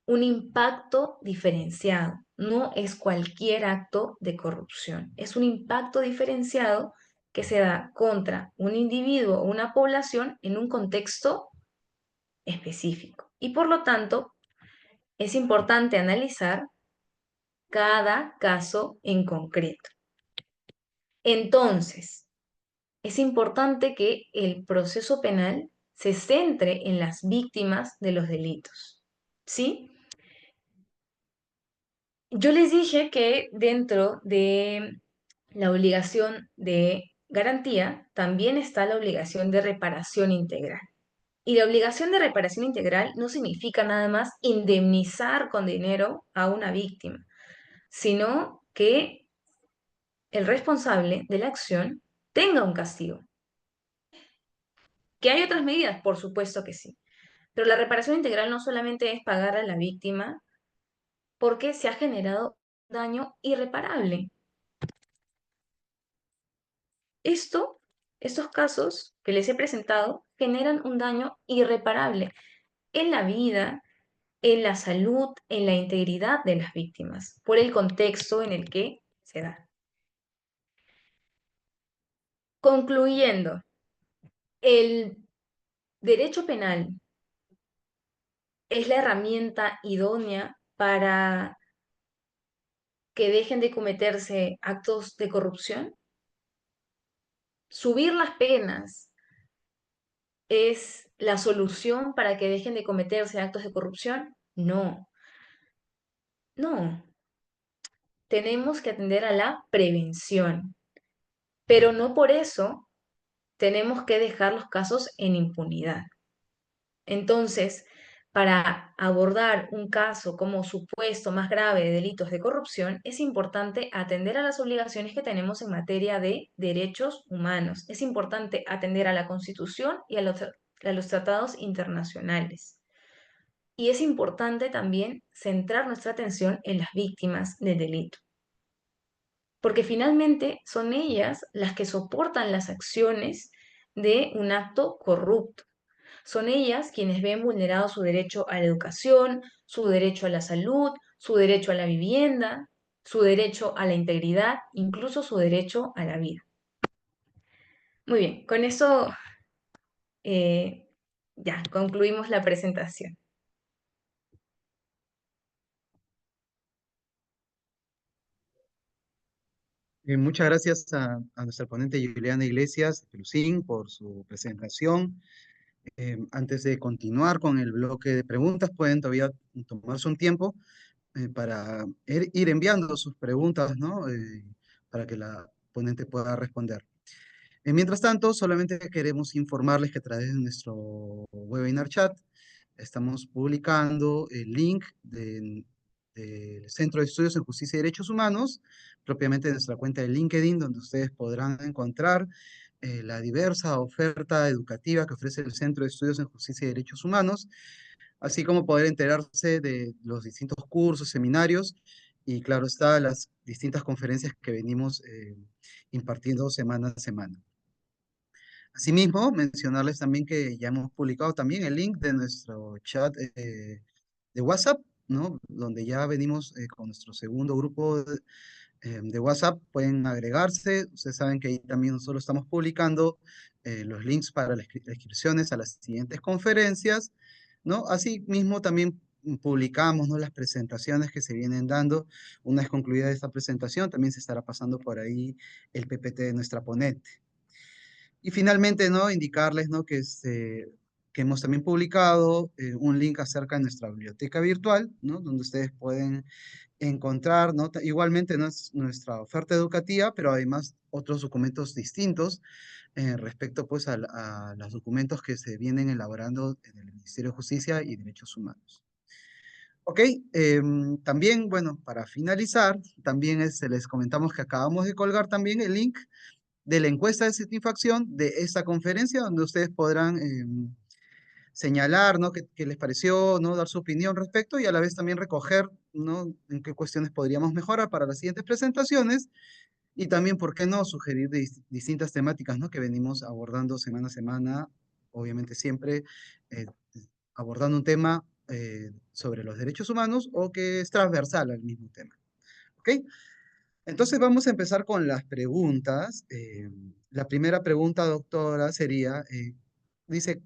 un impacto diferenciado. No es cualquier acto de corrupción. Es un impacto diferenciado que se da contra un individuo o una población en un contexto específico. Y por lo tanto, es importante analizar cada caso en concreto. Entonces, es importante que el proceso penal se centre en las víctimas de los delitos. ¿Sí? Yo les dije que dentro de la obligación de garantía también está la obligación de reparación integral. Y la obligación de reparación integral no significa nada más indemnizar con dinero a una víctima, sino que el responsable de la acción tenga un castigo. ¿Que hay otras medidas? Por supuesto que sí. Pero la reparación integral no solamente es pagar a la víctima porque se ha generado daño irreparable. Estos casos que les he presentado generan un daño irreparable en la vida, en la salud, en la integridad de las víctimas, por el contexto en el que se da. Concluyendo, el derecho penal es la herramienta idónea para que dejen de cometerse actos de corrupción. Subir las penas es la solución para que dejen de cometerse actos de corrupción. No, no. Tenemos que atender a la prevención, pero no por eso tenemos que dejar los casos en impunidad. Entonces, para abordar un caso como supuesto más grave de delitos de corrupción, es importante atender a las obligaciones que tenemos en materia de derechos humanos. Es importante atender a la Constitución y a los tratados internacionales. Y es importante también centrar nuestra atención en las víctimas del delito, porque finalmente son ellas las que soportan las acciones de un acto corrupto. Son ellas quienes ven vulnerado su derecho a la educación, su derecho a la salud, su derecho a la vivienda, su derecho a la integridad, incluso su derecho a la vida. Muy bien, con eso eh, ya concluimos la presentación. Muchas gracias a nuestra ponente Juliana Iglesias, Lucín, por su presentación. Antes de continuar con el bloque de preguntas, pueden todavía tomarse un tiempo para ir enviando sus preguntas, ¿no? Para que la ponente pueda responder. Mientras tanto, solamente queremos informarles que a través de nuestro webinar chat estamos publicando el link del Centro de Estudios en Justicia y Derechos Humanos, propiamente de nuestra cuenta de LinkedIn, donde ustedes podrán encontrar la diversa oferta educativa que ofrece el Centro de Estudios en Justicia y Derechos Humanos, así como poder enterarse de los distintos cursos, seminarios y, claro está, las distintas conferencias que venimos impartiendo semana a semana. Asimismo, mencionarles también que ya hemos publicado también el link de nuestro chat de WhatsApp, ¿no? Donde ya venimos con nuestro segundo grupo de WhatsApp, pueden agregarse. Ustedes saben que ahí también nosotros estamos publicando los links para las inscripciones a las siguientes conferencias, ¿no? Asimismo, también publicamos, ¿no?, las presentaciones que se vienen dando. Una vez concluida esta presentación, también se estará pasando por ahí el PPT de nuestra ponente. Y finalmente, ¿no?, indicarles, ¿no?, que hemos también publicado un link acerca de nuestra biblioteca virtual, ¿no?, donde ustedes pueden encontrar, ¿no?, igualmente, ¿no?, nuestra oferta educativa, pero además otros documentos distintos respecto, pues, a los documentos que se vienen elaborando en el Ministerio de Justicia y Derechos Humanos. Ok, también, bueno, para finalizar, también les comentamos que acabamos de colgar también el link de la encuesta de satisfacción de esta conferencia, donde ustedes podrán señalar, ¿no?, qué les pareció, ¿no?, dar su opinión respecto y a la vez también recoger, ¿no?, en qué cuestiones podríamos mejorar para las siguientes presentaciones y también, ¿por qué no?, sugerir distintas temáticas, ¿no?, que venimos abordando semana a semana, obviamente siempre eh, abordando un tema sobre los derechos humanos o que es transversal al mismo tema. ¿Ok? Entonces vamos a empezar con las preguntas. La primera pregunta, doctora, sería, dice,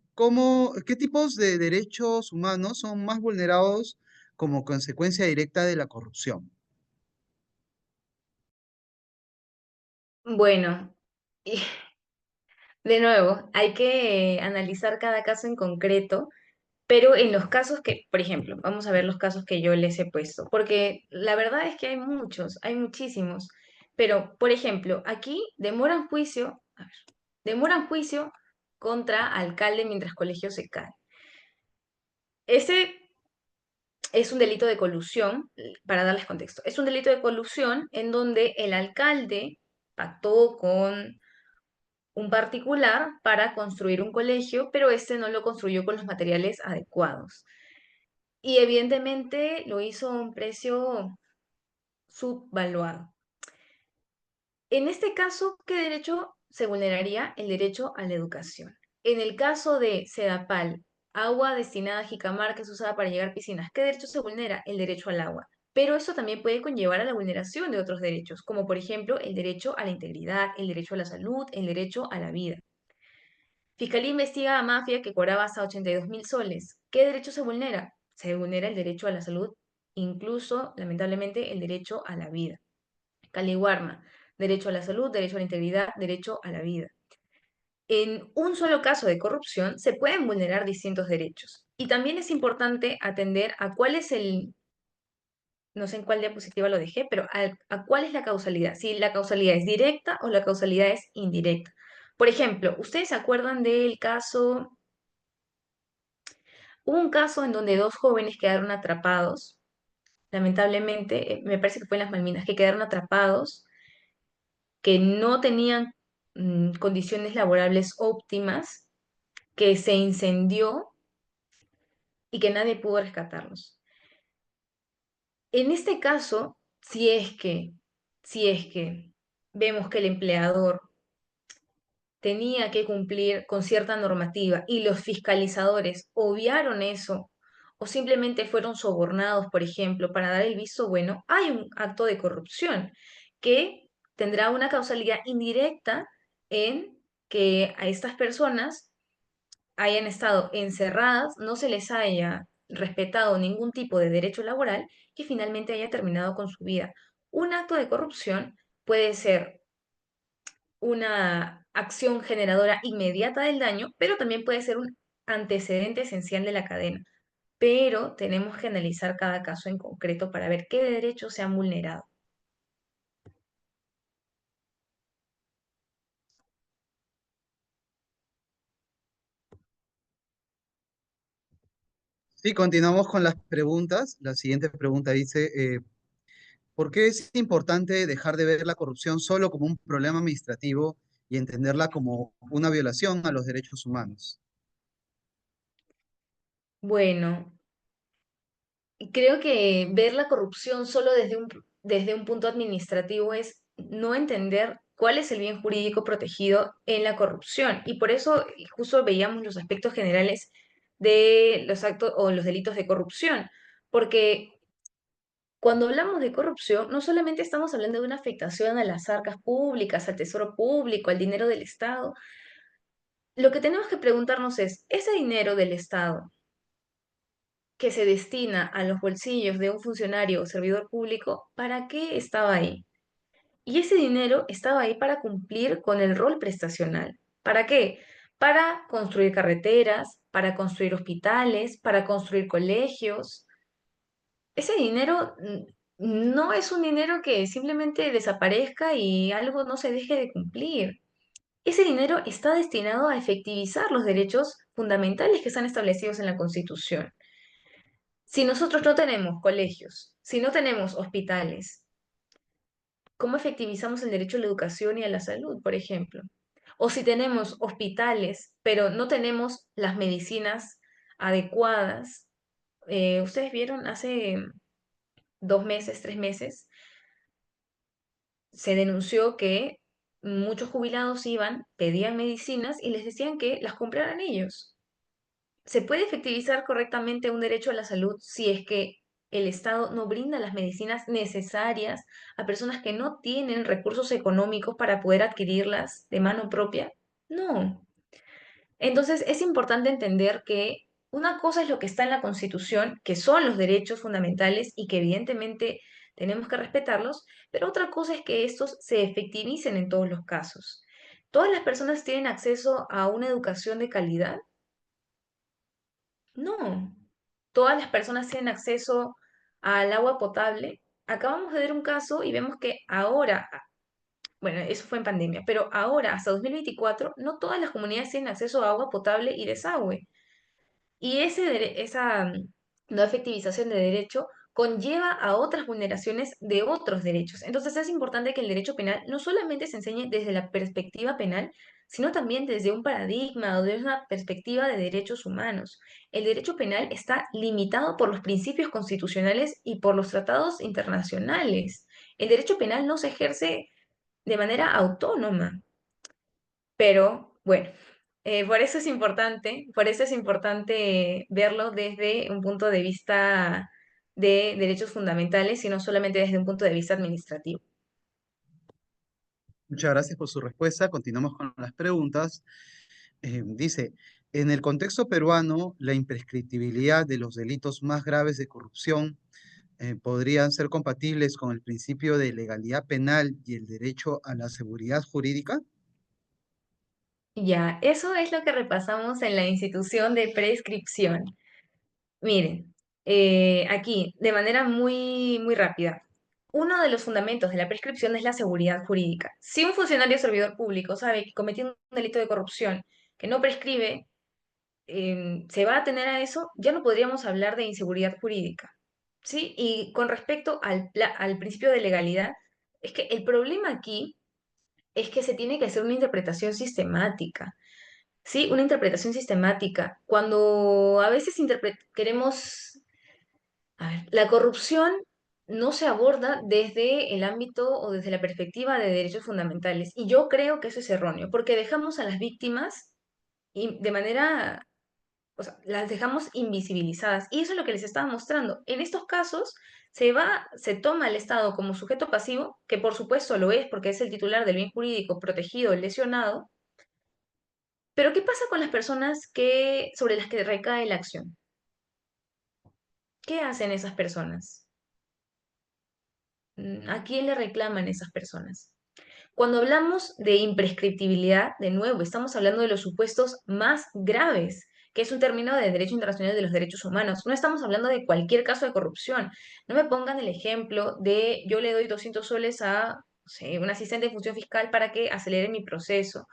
¿qué tipos de derechos humanos son más vulnerados como consecuencia directa de la corrupción? Bueno, y de nuevo, hay que analizar cada caso en concreto, pero en los casos que, por ejemplo, vamos a ver los casos que yo les he puesto, porque la verdad es que hay muchos, hay muchísimos, pero, por ejemplo, aquí demoran juicio, a ver, demoran juicio contra alcalde mientras colegio se cae. Ese es un delito de colusión, para darles contexto, es un delito de colusión en donde el alcalde pactó con un particular para construir un colegio, pero este no lo construyó con los materiales adecuados. Y evidentemente lo hizo a un precio subvaluado. En este caso, ¿qué derecho se vulneraría? El derecho a la educación. En el caso de Sedapal, agua destinada a Jicamar que es usada para llegar a piscinas, ¿qué derecho se vulnera? El derecho al agua. Pero eso también puede conllevar a la vulneración de otros derechos, como por ejemplo el derecho a la integridad, el derecho a la salud, el derecho a la vida. Fiscalía investiga a mafia que cobraba hasta 82.000 soles. ¿Qué derecho se vulnera? Se vulnera el derecho a la salud, incluso, lamentablemente, el derecho a la vida. Caliwarma, derecho a la salud, derecho a la integridad, derecho a la vida. En un solo caso de corrupción se pueden vulnerar distintos derechos. Y también es importante atender a cuál es no sé en cuál diapositiva lo dejé, pero a cuál es la causalidad. Si la causalidad es directa o la causalidad es indirecta. Por ejemplo, ¿ustedes se acuerdan del caso? Hubo un caso en donde dos jóvenes quedaron atrapados, lamentablemente, me parece que fue en las Malvinas, que quedaron atrapados, que no tenían condiciones laborables óptimas, que se incendió y que nadie pudo rescatarlos. En este caso, si es que vemos que el empleador tenía que cumplir con cierta normativa y los fiscalizadores obviaron eso o simplemente fueron sobornados, por ejemplo, para dar el visto bueno, hay un acto de corrupción que tendrá una causalidad indirecta en que a estas personas hayan estado encerradas, no se les haya respetado ningún tipo de derecho laboral y finalmente haya terminado con su vida. Un acto de corrupción puede ser una acción generadora inmediata del daño, pero también puede ser un antecedente esencial de la cadena, pero tenemos que analizar cada caso en concreto para ver qué derechos se han vulnerado. Sí, continuamos con las preguntas. La siguiente pregunta dice, ¿por qué es importante dejar de ver la corrupción solo como un problema administrativo y entenderla como una violación a los derechos humanos? Bueno, creo que ver la corrupción solo desde un punto administrativo es no entender cuál es el bien jurídico protegido en la corrupción. Y por eso justo veíamos los aspectos generales de los actos o los delitos de corrupción. Porque cuando hablamos de corrupción, no solamente estamos hablando de una afectación a las arcas públicas, al tesoro público, al dinero del Estado. Lo que tenemos que preguntarnos es, ¿ese dinero del Estado que se destina a los bolsillos de un funcionario o servidor público, ¿para qué estaba ahí? Y ese dinero estaba ahí para cumplir con el rol prestacional. ¿Para qué? Para construir carreteras, para construir hospitales, para construir colegios. Ese dinero no es un dinero que simplemente desaparezca y algo no se deje de cumplir. Ese dinero está destinado a efectivizar los derechos fundamentales que están establecidos en la Constitución. Si nosotros no tenemos colegios, si no tenemos hospitales, ¿cómo efectivizamos el derecho a la educación y a la salud, por ejemplo? O si tenemos hospitales, pero no tenemos las medicinas adecuadas. Ustedes vieron hace 2 meses, 3 meses, se denunció que muchos jubilados iban, pedían medicinas y les decían que las compraran ellos. ¿Se puede efectivizar correctamente un derecho a la salud si es que el Estado no brinda las medicinas necesarias a personas que no tienen recursos económicos para poder adquirirlas de mano propia? No. Entonces es importante entender que una cosa es lo que está en la Constitución, que son los derechos fundamentales y que evidentemente tenemos que respetarlos, pero otra cosa es que estos se efectivicen en todos los casos. ¿Todas las personas tienen acceso a una educación de calidad? No. ¿Todas las personas tienen acceso al agua potable? Acabamos de ver un caso y vemos que ahora, bueno, eso fue en pandemia, pero ahora, hasta 2024, no todas las comunidades tienen acceso a agua potable y desagüe. Y esa no efectivización de derecho conlleva a otras vulneraciones de otros derechos. Entonces es importante que el derecho penal no solamente se enseñe desde la perspectiva penal, sino también desde un paradigma o desde una perspectiva de derechos humanos. El derecho penal está limitado por los principios constitucionales y por los tratados internacionales. El derecho penal no se ejerce de manera autónoma. Pero bueno, por eso es importante verlo desde un punto de vista de derechos fundamentales y no solamente desde un punto de vista administrativo. Muchas gracias por su respuesta. Continuamos con las preguntas. Dice, en el contexto peruano, la imprescriptibilidad de los delitos más graves de corrupción podrían ser compatibles con el principio de legalidad penal y el derecho a la seguridad jurídica. Ya, eso es lo que repasamos en la institución de prescripción. Miren, aquí, de manera muy rápida, uno de los fundamentos de la prescripción es la seguridad jurídica. Si un funcionario servidor público sabe que cometió un delito de corrupción que no prescribe, se va a atener a eso, ya no podríamos hablar de inseguridad jurídica. ¿Sí? Y con respecto al principio de legalidad, es que el problema aquí es que se tiene que hacer una interpretación sistemática. ¿Sí? Una interpretación sistemática. Cuando a veces queremos, a ver, la corrupción no se aborda desde el ámbito o desde la perspectiva de derechos fundamentales. Y yo creo que eso es erróneo, porque dejamos a las víctimas de manera, o sea, las dejamos invisibilizadas. Y eso es lo que les estaba mostrando. En estos casos se toma al Estado como sujeto pasivo, que por supuesto lo es porque es el titular del bien jurídico protegido, el lesionado. Pero ¿qué pasa con las personas sobre las que recae la acción? ¿Qué hacen esas personas? ¿A quién le reclaman esas personas? Cuando hablamos de imprescriptibilidad, de nuevo, estamos hablando de los supuestos más graves. que es un término de Derecho Internacional de los Derechos Humanos. No estamos hablando de cualquier caso de corrupción. No me pongan el ejemplo de yo le doy 200 soles a, no sé, un asistente de función fiscal para que acelere mi proceso.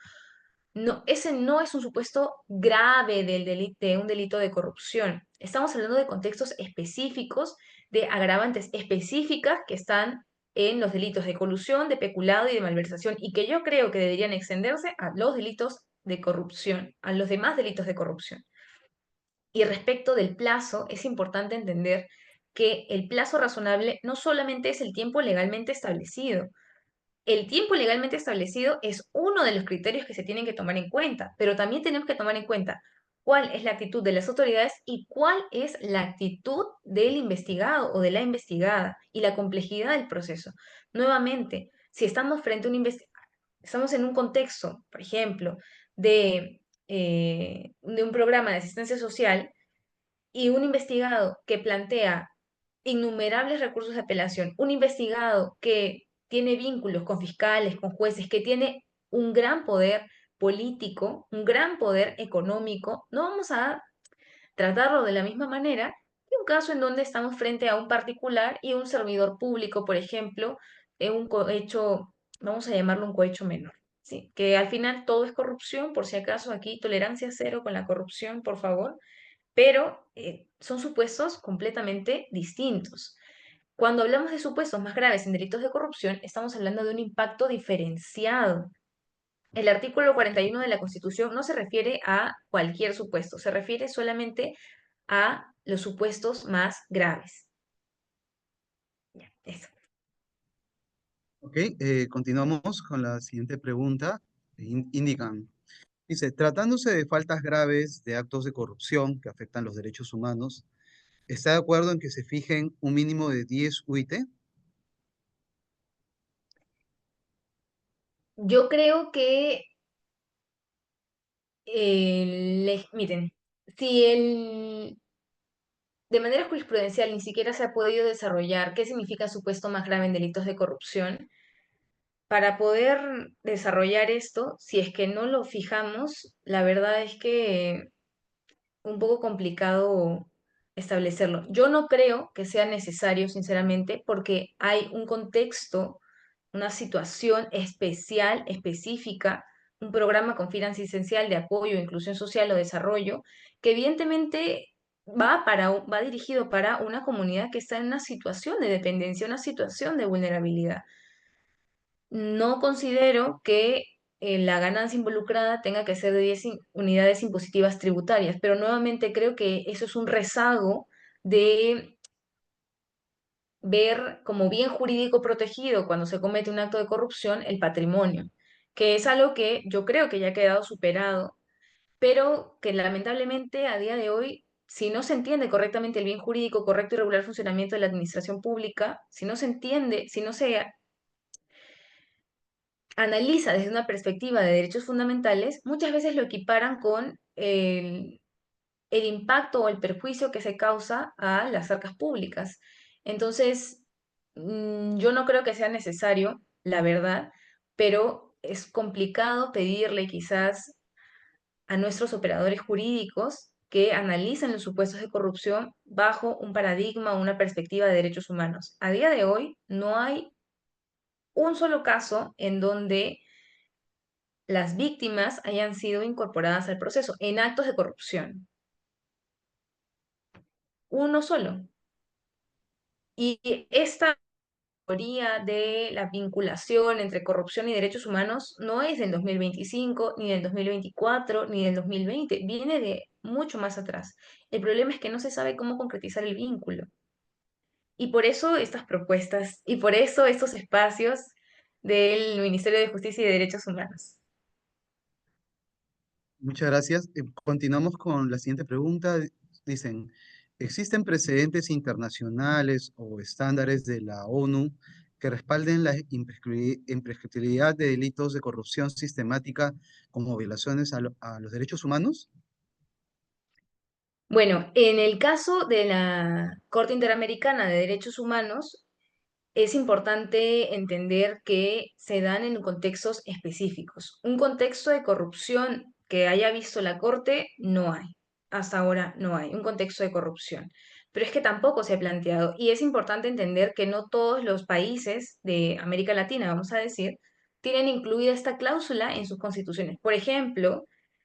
No, ese no es un supuesto grave de un delito de corrupción. Estamos hablando de contextos específicos, de agravantes específicas que están en los delitos de colusión, de peculado y de malversación, y que yo creo que deberían extenderse a los delitos de corrupción, a los demás delitos de corrupción. Y respecto del plazo, es importante entender que el plazo razonable no solamente es el tiempo legalmente establecido, el tiempo legalmente establecido es uno de los criterios que se tienen que tomar en cuenta, pero también tenemos que tomar en cuenta cuál es la actitud de las autoridades y cuál es la actitud del investigado o de la investigada y la complejidad del proceso. Nuevamente, si estamos frente a estamos en un contexto, por ejemplo, de un programa de asistencia social, y un investigado que plantea innumerables recursos de apelación, un investigado que tiene vínculos con fiscales, con jueces, que tiene un gran poder político, un gran poder económico, no vamos a tratarlo de la misma manera que un caso en donde estamos frente a un particular y un servidor público, por ejemplo, en un cohecho, vamos a llamarlo un cohecho menor. Sí, que al final todo es corrupción, por si acaso aquí tolerancia cero con la corrupción, por favor, pero son supuestos completamente distintos. Cuando hablamos de supuestos más graves en delitos de corrupción, estamos hablando de un impacto diferenciado. El artículo 41 de la Constitución no se refiere a cualquier supuesto, se refiere solamente a los supuestos más graves. Ya, eso. Ok, continuamos con la siguiente pregunta. Indican, dice, tratándose de faltas graves de actos de corrupción que afectan los derechos humanos, ¿está de acuerdo en que se fijen un mínimo de 10 UIT? Yo creo que, miren, si de manera jurisprudencial ni siquiera se ha podido desarrollar qué significa supuesto más grave en delitos de corrupción, para poder desarrollar esto, si es que no lo fijamos, la verdad es que un poco complicado establecerlo. Yo no creo que sea necesario, sinceramente, porque hay un contexto, una situación especial, específica, un programa con fin asistencial de apoyo, inclusión social o desarrollo, que evidentemente va dirigido para una comunidad que está en una situación de dependencia, una situación de vulnerabilidad. No considero que la ganancia involucrada tenga que ser de 10 unidades impositivas tributarias, pero nuevamente creo que eso es un rezago de ver como bien jurídico protegido cuando se comete un acto de corrupción el patrimonio, que es algo que yo creo que ya ha quedado superado, pero que lamentablemente a día de hoy, si no se entiende correctamente el bien jurídico, correcto y regular funcionamiento de la administración pública, si no se entiende, si no se analiza desde una perspectiva de derechos fundamentales, muchas veces lo equiparan con el impacto o el perjuicio que se causa a las arcas públicas. Entonces, yo no creo que sea necesario, la verdad, pero es complicado pedirle quizás a nuestros operadores jurídicos que analicen los supuestos de corrupción bajo un paradigma o una perspectiva de derechos humanos. A día de hoy no hay un solo caso en donde las víctimas hayan sido incorporadas al proceso en actos de corrupción. Uno solo. Y esta teoría de la vinculación entre corrupción y derechos humanos no es del 2025, ni del 2024, ni del 2020, viene de mucho más atrás. El problema es que no se sabe cómo concretizar el vínculo. Y por eso estas propuestas, y por eso estos espacios del Ministerio de Justicia y de Derechos Humanos. Muchas gracias. Continuamos con la siguiente pregunta. Dicen, ¿existen precedentes internacionales o estándares de la ONU que respalden la imprescriptibilidad de delitos de corrupción sistemática como violaciones a los derechos humanos? Bueno, en el caso de la Corte Interamericana de Derechos Humanos, es importante entender que se dan en contextos específicos. Un contexto de corrupción que haya visto la Corte no hay. hasta ahora no hay un contexto de corrupción. Pero es que tampoco se ha planteado, y es importante entender que no todos los países de América Latina, vamos a decir, tienen incluida esta cláusula en sus constituciones. Por ejemplo,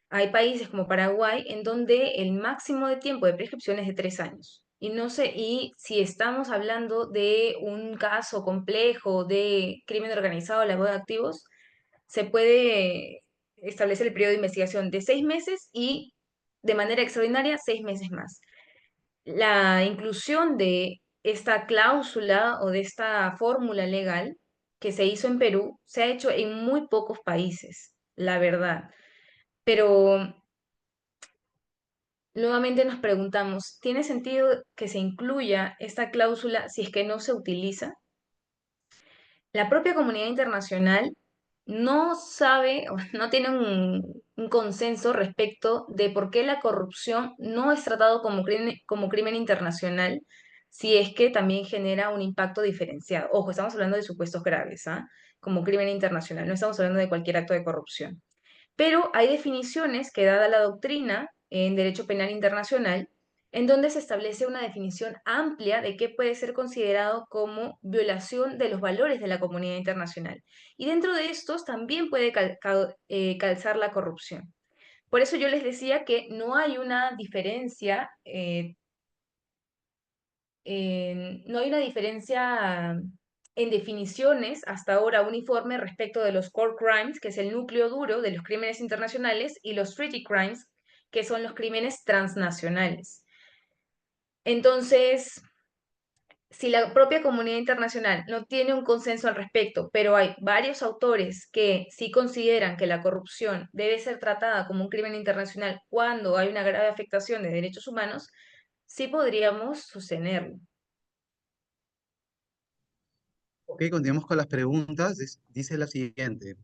hay países como Paraguay en donde el máximo de tiempo de prescripción es de 3 años. Y no sé, y si estamos hablando de un caso complejo de crimen organizado, lavado de activos, se puede establecer el periodo de investigación de 6 meses y de manera extraordinaria 6 meses más. La inclusión de esta cláusula o de esta fórmula legal que se hizo en Perú se ha hecho en muy pocos países, la verdad. Pero nuevamente nos preguntamos, ¿tiene sentido que se incluya esta cláusula si es que no se utiliza? La propia comunidad internacional no sabe, o no tiene un consenso respecto de por qué la corrupción no es tratado como crimen internacional, si es que también genera un impacto diferenciado. Ojo, estamos hablando de supuestos graves, ¿ah? Como crimen internacional, no estamos hablando de cualquier acto de corrupción. Pero hay definiciones que dada la doctrina en derecho penal internacional, en donde se establece una definición amplia de qué puede ser considerado como violación de los valores de la comunidad internacional. Y dentro de estos también puede calzar la corrupción. Por eso yo les decía que no hay una diferencia, no hay una diferencia en definiciones hasta ahora uniforme respecto de los core crimes, que es el núcleo duro de los crímenes internacionales, y los treaty crimes, que son los crímenes transnacionales. Entonces, si la propia comunidad internacional no tiene un consenso al respecto, pero hay varios autores que sí consideran que la corrupción debe ser tratada como un crimen internacional cuando hay una grave afectación de derechos humanos, sí podríamos sostenerlo. Ok, continuamos con las preguntas. Dice la siguiente.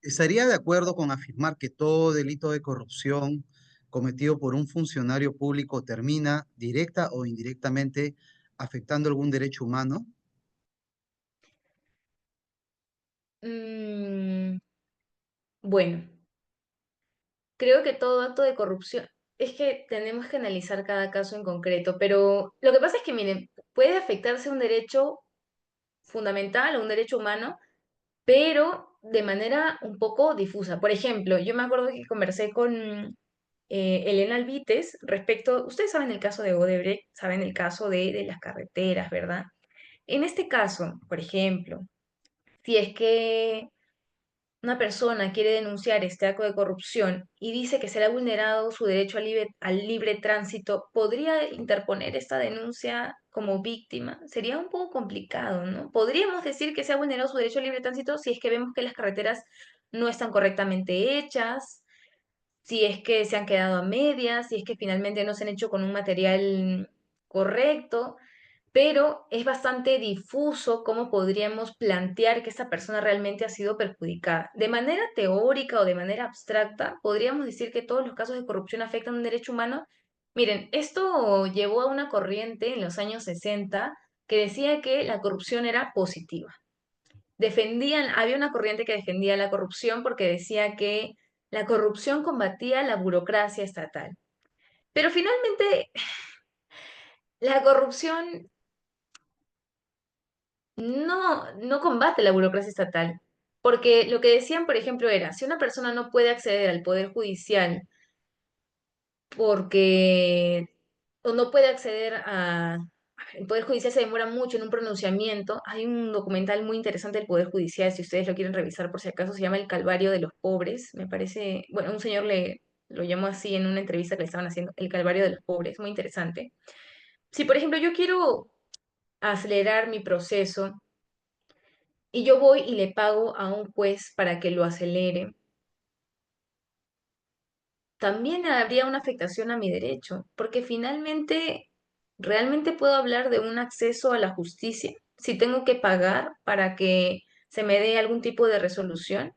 ¿Estaría de acuerdo con afirmar que todo delito de corrupción cometido por un funcionario público termina directa o indirectamente afectando algún derecho humano? Mm, bueno, creo que todo acto de corrupción, es que tenemos que analizar cada caso en concreto, pero lo que pasa es que, miren, puede afectarse un derecho fundamental o un derecho humano, pero de manera un poco difusa. Por ejemplo, yo me acuerdo que conversé con Elena Albites respecto, ustedes saben el caso de Odebrecht, saben el caso de las carreteras, ¿verdad? En este caso, por ejemplo, si es que una persona quiere denunciar este acto de corrupción y dice que se le ha vulnerado su derecho al libre tránsito, ¿podría interponer esta denuncia como víctima? Sería un poco complicado, ¿no? Podríamos decir que se ha vulnerado su derecho al libre tránsito si es que vemos que las carreteras no están correctamente hechas, si es que se han quedado a medias, si es que finalmente no se han hecho con un material correcto, pero es bastante difuso cómo podríamos plantear que esa persona realmente ha sido perjudicada. De manera teórica o de manera abstracta, podríamos decir que todos los casos de corrupción afectan un derecho humano. Miren, esto llevó a una corriente en los años 60 que decía que la corrupción era positiva. Había una corriente que defendía la corrupción porque decía que la corrupción combatía la burocracia estatal. Pero finalmente, la corrupción no combate la burocracia estatal, porque lo que decían, por ejemplo, era, si una persona no puede acceder al poder judicial porque, o no puede acceder el poder judicial se demora mucho en un pronunciamiento, hay un documental muy interesante del poder judicial, si ustedes lo quieren revisar por si acaso, se llama El Calvario de los Pobres, me parece, bueno, un señor lo llamó así en una entrevista que le estaban haciendo, El Calvario de los Pobres, muy interesante. Si, por ejemplo, yo quiero acelerar mi proceso, y yo voy y le pago a un juez para que lo acelere, también habría una afectación a mi derecho, porque finalmente, ¿realmente puedo hablar de un acceso a la justicia si tengo que pagar para que se me dé algún tipo de resolución?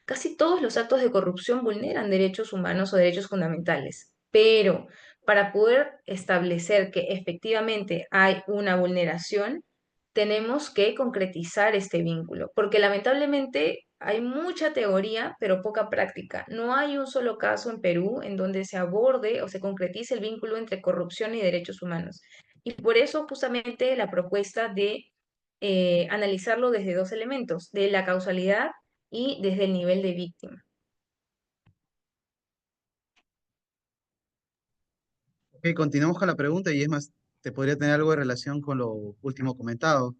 Casi todos los actos de corrupción vulneran derechos humanos o derechos fundamentales, pero para poder establecer que efectivamente hay una vulneración, tenemos que concretizar este vínculo, porque lamentablemente hay mucha teoría, pero poca práctica. No hay un solo caso en Perú en donde se aborde o se concretice el vínculo entre corrupción y derechos humanos. Y por eso justamente la propuesta de analizarlo desde dos elementos, de la causalidad y desde el nivel de víctima. Ok, continuamos con la pregunta y es más, te podría tener algo de relación con lo último comentado.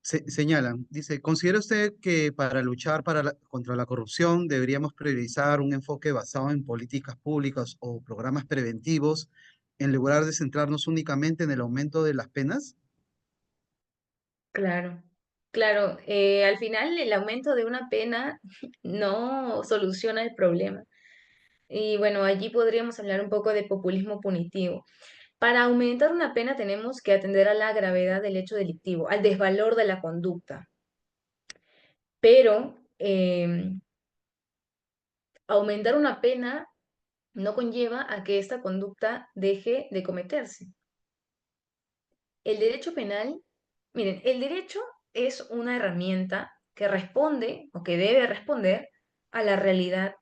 Señalan, dice, ¿considera usted que para luchar contra la corrupción deberíamos priorizar un enfoque basado en políticas públicas o programas preventivos en lugar de centrarnos únicamente en el aumento de las penas? Claro, claro. Al final el aumento de una pena no soluciona el problema. Y bueno, allí podríamos hablar un poco de populismo punitivo. Para aumentar una pena tenemos que atender a la gravedad del hecho delictivo, al desvalor de la conducta. Pero aumentar una pena no conlleva a que esta conducta deje de cometerse. El derecho penal, miren, el derecho es una herramienta que responde o que debe responder a la realidad.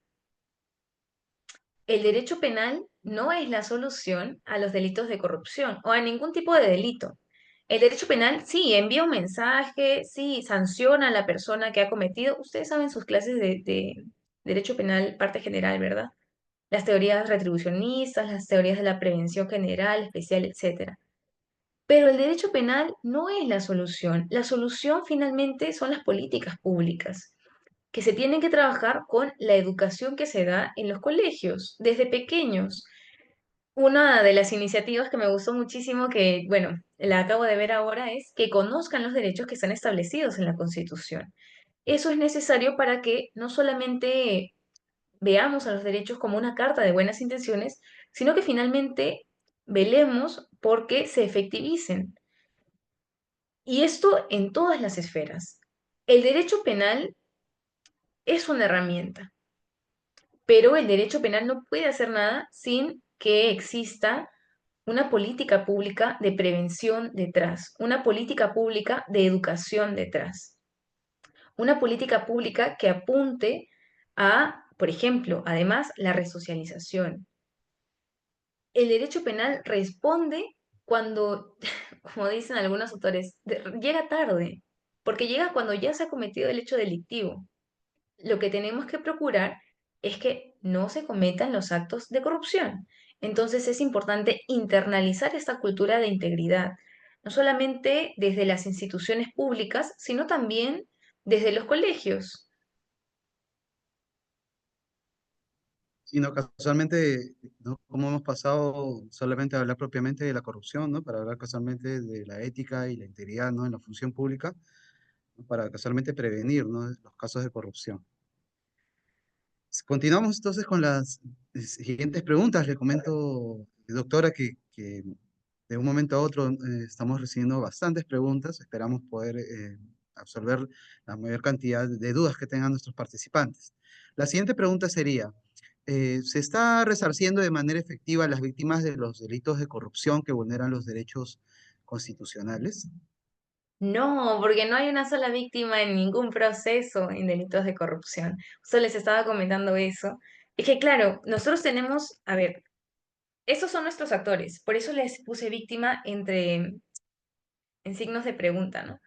El derecho penal no es la solución a los delitos de corrupción o a ningún tipo de delito. El derecho penal sí envía un mensaje, sí sanciona a la persona que ha cometido. Ustedes saben sus clases de derecho penal, parte general, ¿verdad? Las teorías retribucionistas, las teorías de la prevención general, especial, etcétera. Pero el derecho penal no es la solución. La solución finalmente son las políticas públicas, que se tienen que trabajar con la educación que se da en los colegios, desde pequeños. Una de las iniciativas que me gustó muchísimo, que, bueno, la acabo de ver ahora, es que conozcan los derechos que están establecidos en la Constitución. Eso es necesario para que no solamente veamos a los derechos como una carta de buenas intenciones, sino que finalmente velemos porque se efectivicen. Y esto en todas las esferas. El derecho penal es una herramienta, pero el derecho penal no puede hacer nada sin que exista una política pública de prevención detrás, una política pública de educación detrás, una política pública que apunte a, por ejemplo, además, la resocialización. El derecho penal responde cuando, como dicen algunos autores, llega tarde, porque llega cuando ya se ha cometido el hecho delictivo. Lo que tenemos que procurar es que no se cometan los actos de corrupción. Entonces es importante internalizar esta cultura de integridad, no solamente desde las instituciones públicas, sino también desde los colegios. Sino casualmente, ¿no? Como hemos pasado solamente a hablar propiamente de la corrupción, ¿no? Para hablar casualmente de la ética y la integridad, ¿no? En la función pública, ¿no? Para casualmente prevenir, ¿no? Los casos de corrupción. Continuamos entonces con las siguientes preguntas. Le comento, doctora, que de un momento a otro estamos recibiendo bastantes preguntas. Esperamos poder absorber la mayor cantidad de dudas que tengan nuestros participantes. La siguiente pregunta sería, ¿se está resarciendo de manera efectiva a las víctimas de los delitos de corrupción que vulneran los derechos constitucionales? No, porque no hay una sola víctima en ningún proceso en delitos de corrupción. Solo les estaba comentando eso. Es que, claro, nosotros tenemos, a ver, esos son nuestros actores. Por eso les puse víctima en signos de pregunta, ¿no?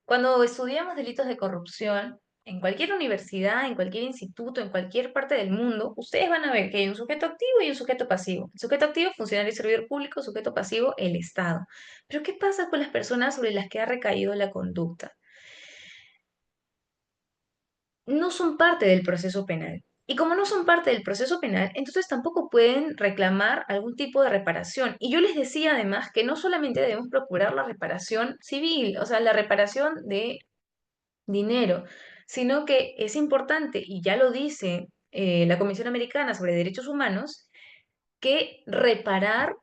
Cuando estudiamos delitos de corrupción, en cualquier universidad, en cualquier instituto, en cualquier parte del mundo, ustedes van a ver que hay un sujeto activo y un sujeto pasivo. El sujeto activo, funcionario y servidor público; sujeto pasivo, el Estado. Pero ¿qué pasa con las personas sobre las que ha recaído la conducta? No son parte del proceso penal. Y como no son parte del proceso penal, entonces tampoco pueden reclamar algún tipo de reparación. Y yo les decía además que no solamente debemos procurar la reparación civil, o sea, la reparación de dinero, sino que es importante, y ya lo dice la Comisión Americana sobre Derechos Humanos, que reparar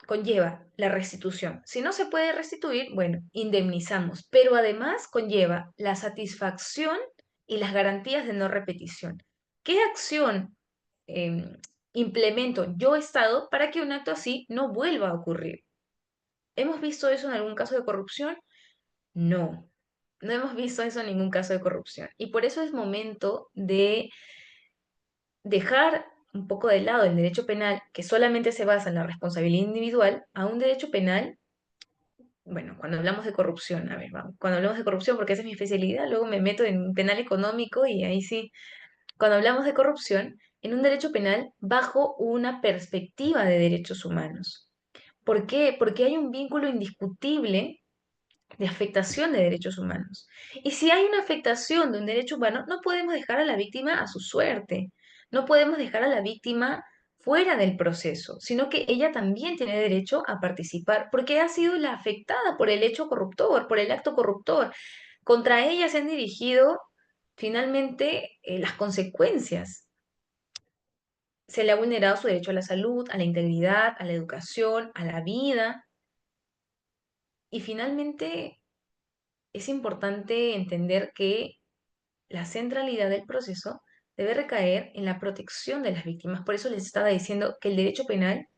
conlleva la restitución. Si no se puede restituir, bueno, indemnizamos, pero además conlleva la satisfacción y las garantías de no repetición. ¿Qué acción eh, implemento yo, Estado, para que un acto así no vuelva a ocurrir? ¿Hemos visto eso en algún caso de corrupción? No. No hemos visto eso en ningún caso de corrupción. Y por eso es momento de dejar un poco de lado el derecho penal, que solamente se basa en la responsabilidad individual, a un derecho penal. Bueno, cuando hablamos de corrupción, a ver, vamos, cuando hablamos de corrupción, porque esa es mi especialidad, luego me meto en penal económico y ahí sí, cuando hablamos de corrupción, en un derecho penal bajo una perspectiva de derechos humanos. ¿Por qué? Porque hay un vínculo indiscutible de afectación de derechos humanos. Y si hay una afectación de un derecho humano, no podemos dejar a la víctima a su suerte, no podemos dejar a la víctima fuera del proceso, sino que ella también tiene derecho a participar porque ha sido la afectada por el hecho corruptor, por el acto corruptor. Contra ella se han dirigido finalmente las consecuencias. Se le ha vulnerado su derecho a la salud, a la integridad, a la educación, a la vida. Y finalmente es importante entender que la centralidad del proceso debe recaer en la protección de las víctimas. Por eso les estaba diciendo que el derecho penal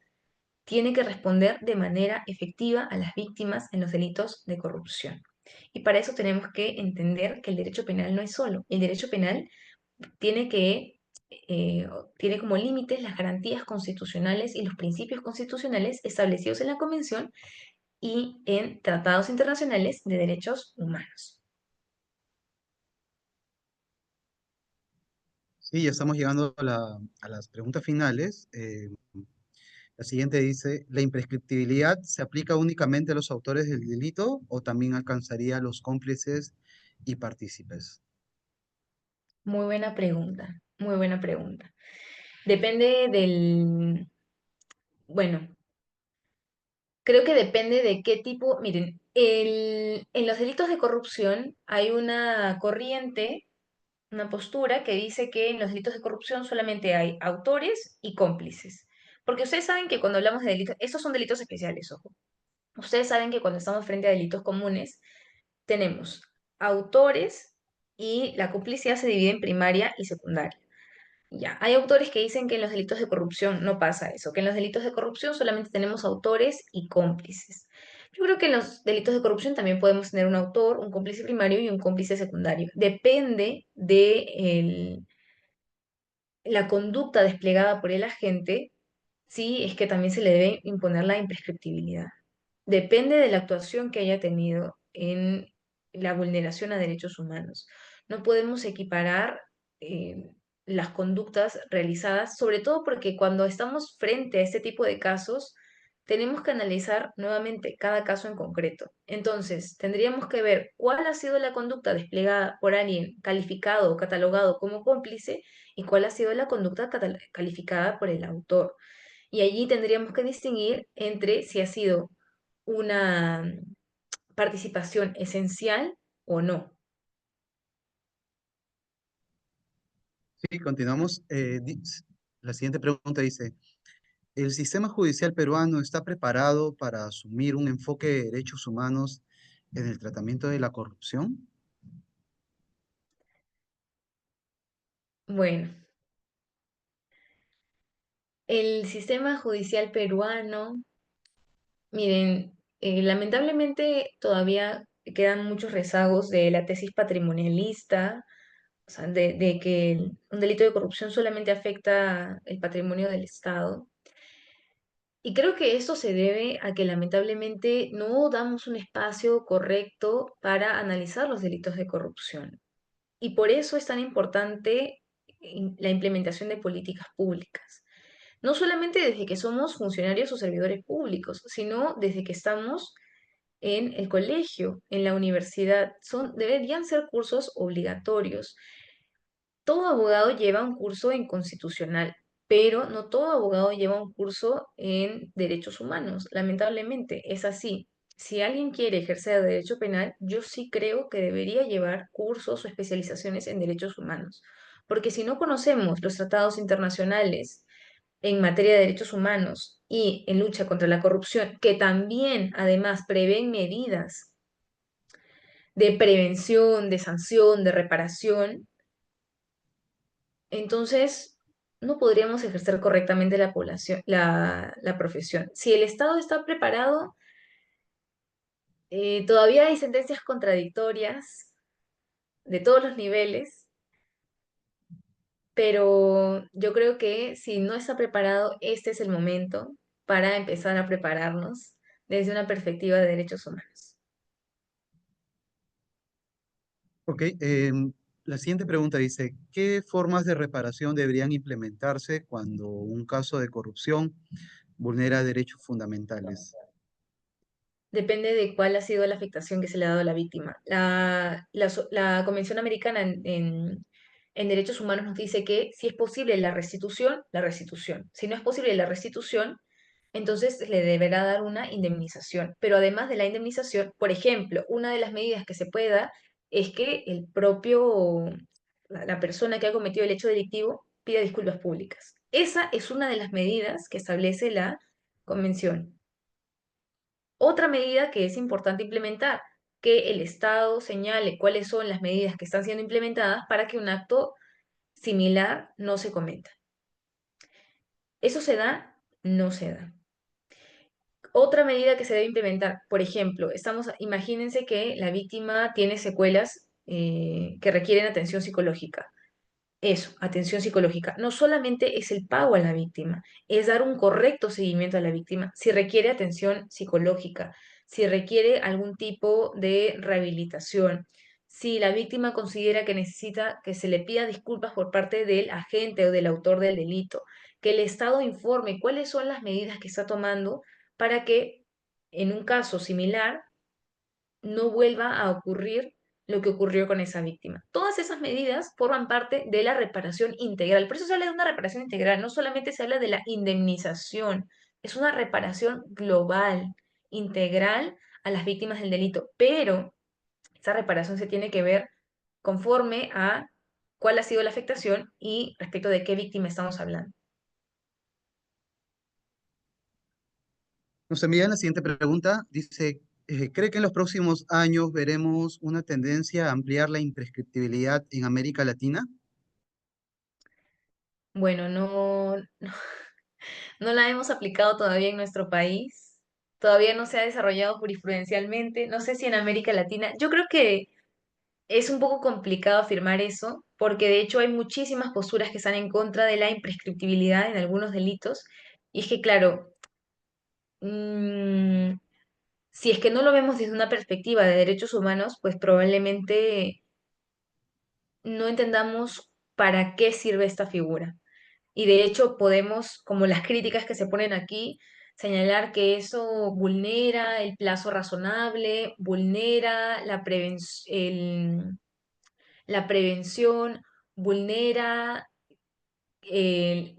tiene que responder de manera efectiva a las víctimas en los delitos de corrupción. Y para eso tenemos que entender que el derecho penal no es solo. El derecho penal tiene eh, tiene como límites las garantías constitucionales y los principios constitucionales establecidos en la Convención y en tratados internacionales de derechos humanos. Sí, ya estamos llegando a las preguntas finales. La siguiente dice, ¿la imprescriptibilidad se aplica únicamente a los autores del delito o también alcanzaría a los cómplices y partícipes? Muy buena pregunta, muy buena pregunta. Depende bueno, creo que depende de qué tipo, miren, en los delitos de corrupción hay una corriente, una postura que dice que en los delitos de corrupción solamente hay autores y cómplices. Porque ustedes saben que cuando hablamos de delitos, estos son delitos especiales, ojo. Ustedes saben que cuando estamos frente a delitos comunes, tenemos autores y la complicidad se divide en primaria y secundaria. Ya, hay autores que dicen que en los delitos de corrupción no pasa eso, que en los delitos de corrupción solamente tenemos autores y cómplices. Yo creo que en los delitos de corrupción también podemos tener un autor, un cómplice primario y un cómplice secundario. Depende de la conducta desplegada por el agente, sí es que también se le debe imponer la imprescriptibilidad. Depende de la actuación que haya tenido en la vulneración a derechos humanos. No podemos equiparar las conductas realizadas, sobre todo porque cuando estamos frente a este tipo de casos, tenemos que analizar nuevamente cada caso en concreto. Entonces, tendríamos que ver cuál ha sido la conducta desplegada por alguien calificado o catalogado como cómplice y cuál ha sido la conducta calificada por el autor. Y allí tendríamos que distinguir entre si ha sido una participación esencial o no. Sí, continuamos. La siguiente pregunta dice, ¿el sistema judicial peruano está preparado para asumir un enfoque de derechos humanos en el tratamiento de la corrupción? Bueno, el sistema judicial peruano, miren, lamentablemente todavía quedan muchos rezagos de la tesis patrimonialista, o sea, de que un delito de corrupción solamente afecta el patrimonio del Estado. Y creo que esto se debe a que lamentablemente no damos un espacio correcto para analizar los delitos de corrupción. Y por eso es tan importante la implementación de políticas públicas. No solamente desde que somos funcionarios o servidores públicos, sino desde que estamos en el colegio, en la universidad. Deberían ser cursos obligatorios. Todo abogado lleva un curso en constitucional, pero no todo abogado lleva un curso en derechos humanos. Lamentablemente, es así. Si alguien quiere ejercer derecho penal, yo sí creo que debería llevar cursos o especializaciones en derechos humanos, porque si no conocemos los tratados internacionales en materia de derechos humanos y en lucha contra la corrupción, que también además prevén medidas de prevención, de sanción, de reparación, entonces no podríamos ejercer correctamente la población, la profesión. Si el Estado está preparado, todavía hay sentencias contradictorias de todos los niveles, pero yo creo que si no está preparado, este es el momento para empezar a prepararnos desde una perspectiva de derechos humanos. Ok, la siguiente pregunta dice, ¿qué formas de reparación deberían implementarse cuando un caso de corrupción vulnera derechos fundamentales? Depende de cuál ha sido la afectación que se le ha dado a la víctima. La Convención Americana en Derechos Humanos nos dice que si es posible la restitución, la restitución. Si no es posible la restitución, entonces se le deberá dar una indemnización. Pero además de la indemnización, por ejemplo, una de las medidas que se puede dar es que el propio, la persona que ha cometido el hecho delictivo pida disculpas públicas. Esa es una de las medidas que establece la Convención. Otra medida que es importante implementar, que el Estado señale cuáles son las medidas que están siendo implementadas para que un acto similar no se cometa. ¿Eso se da? No se da. Otra medida que se debe implementar, por ejemplo, imagínense que la víctima tiene secuelas que requieren atención psicológica. Eso, atención psicológica. No solamente es el pago a la víctima, es dar un correcto seguimiento a la víctima. Si requiere atención psicológica, si requiere algún tipo de rehabilitación, si la víctima considera que necesita que se le pida disculpas por parte del agente o del autor del delito, que el Estado informe cuáles son las medidas que está tomando para que en un caso similar no vuelva a ocurrir lo que ocurrió con esa víctima. Todas esas medidas forman parte de la reparación integral. Por eso se habla de una reparación integral, no solamente se habla de la indemnización, es una reparación global, integral a las víctimas del delito, pero esa reparación se tiene que ver conforme a cuál ha sido la afectación y respecto de qué víctima estamos hablando. Nos envían la siguiente pregunta. Dice, ¿cree que en los próximos años veremos una tendencia a ampliar la imprescriptibilidad en América Latina? Bueno, no la hemos aplicado todavía en nuestro país, todavía no se ha desarrollado jurisprudencialmente, no sé si en América Latina. Yo creo que es un poco complicado afirmar eso, porque de hecho hay muchísimas posturas que están en contra de la imprescriptibilidad en algunos delitos. Y es que, claro, mm, si es que no lo vemos desde una perspectiva de derechos humanos, pues probablemente no entendamos para qué sirve esta figura. Y de hecho podemos, como las críticas que se ponen aquí, señalar que eso vulnera el plazo razonable, vulnera la prevención, vulnera el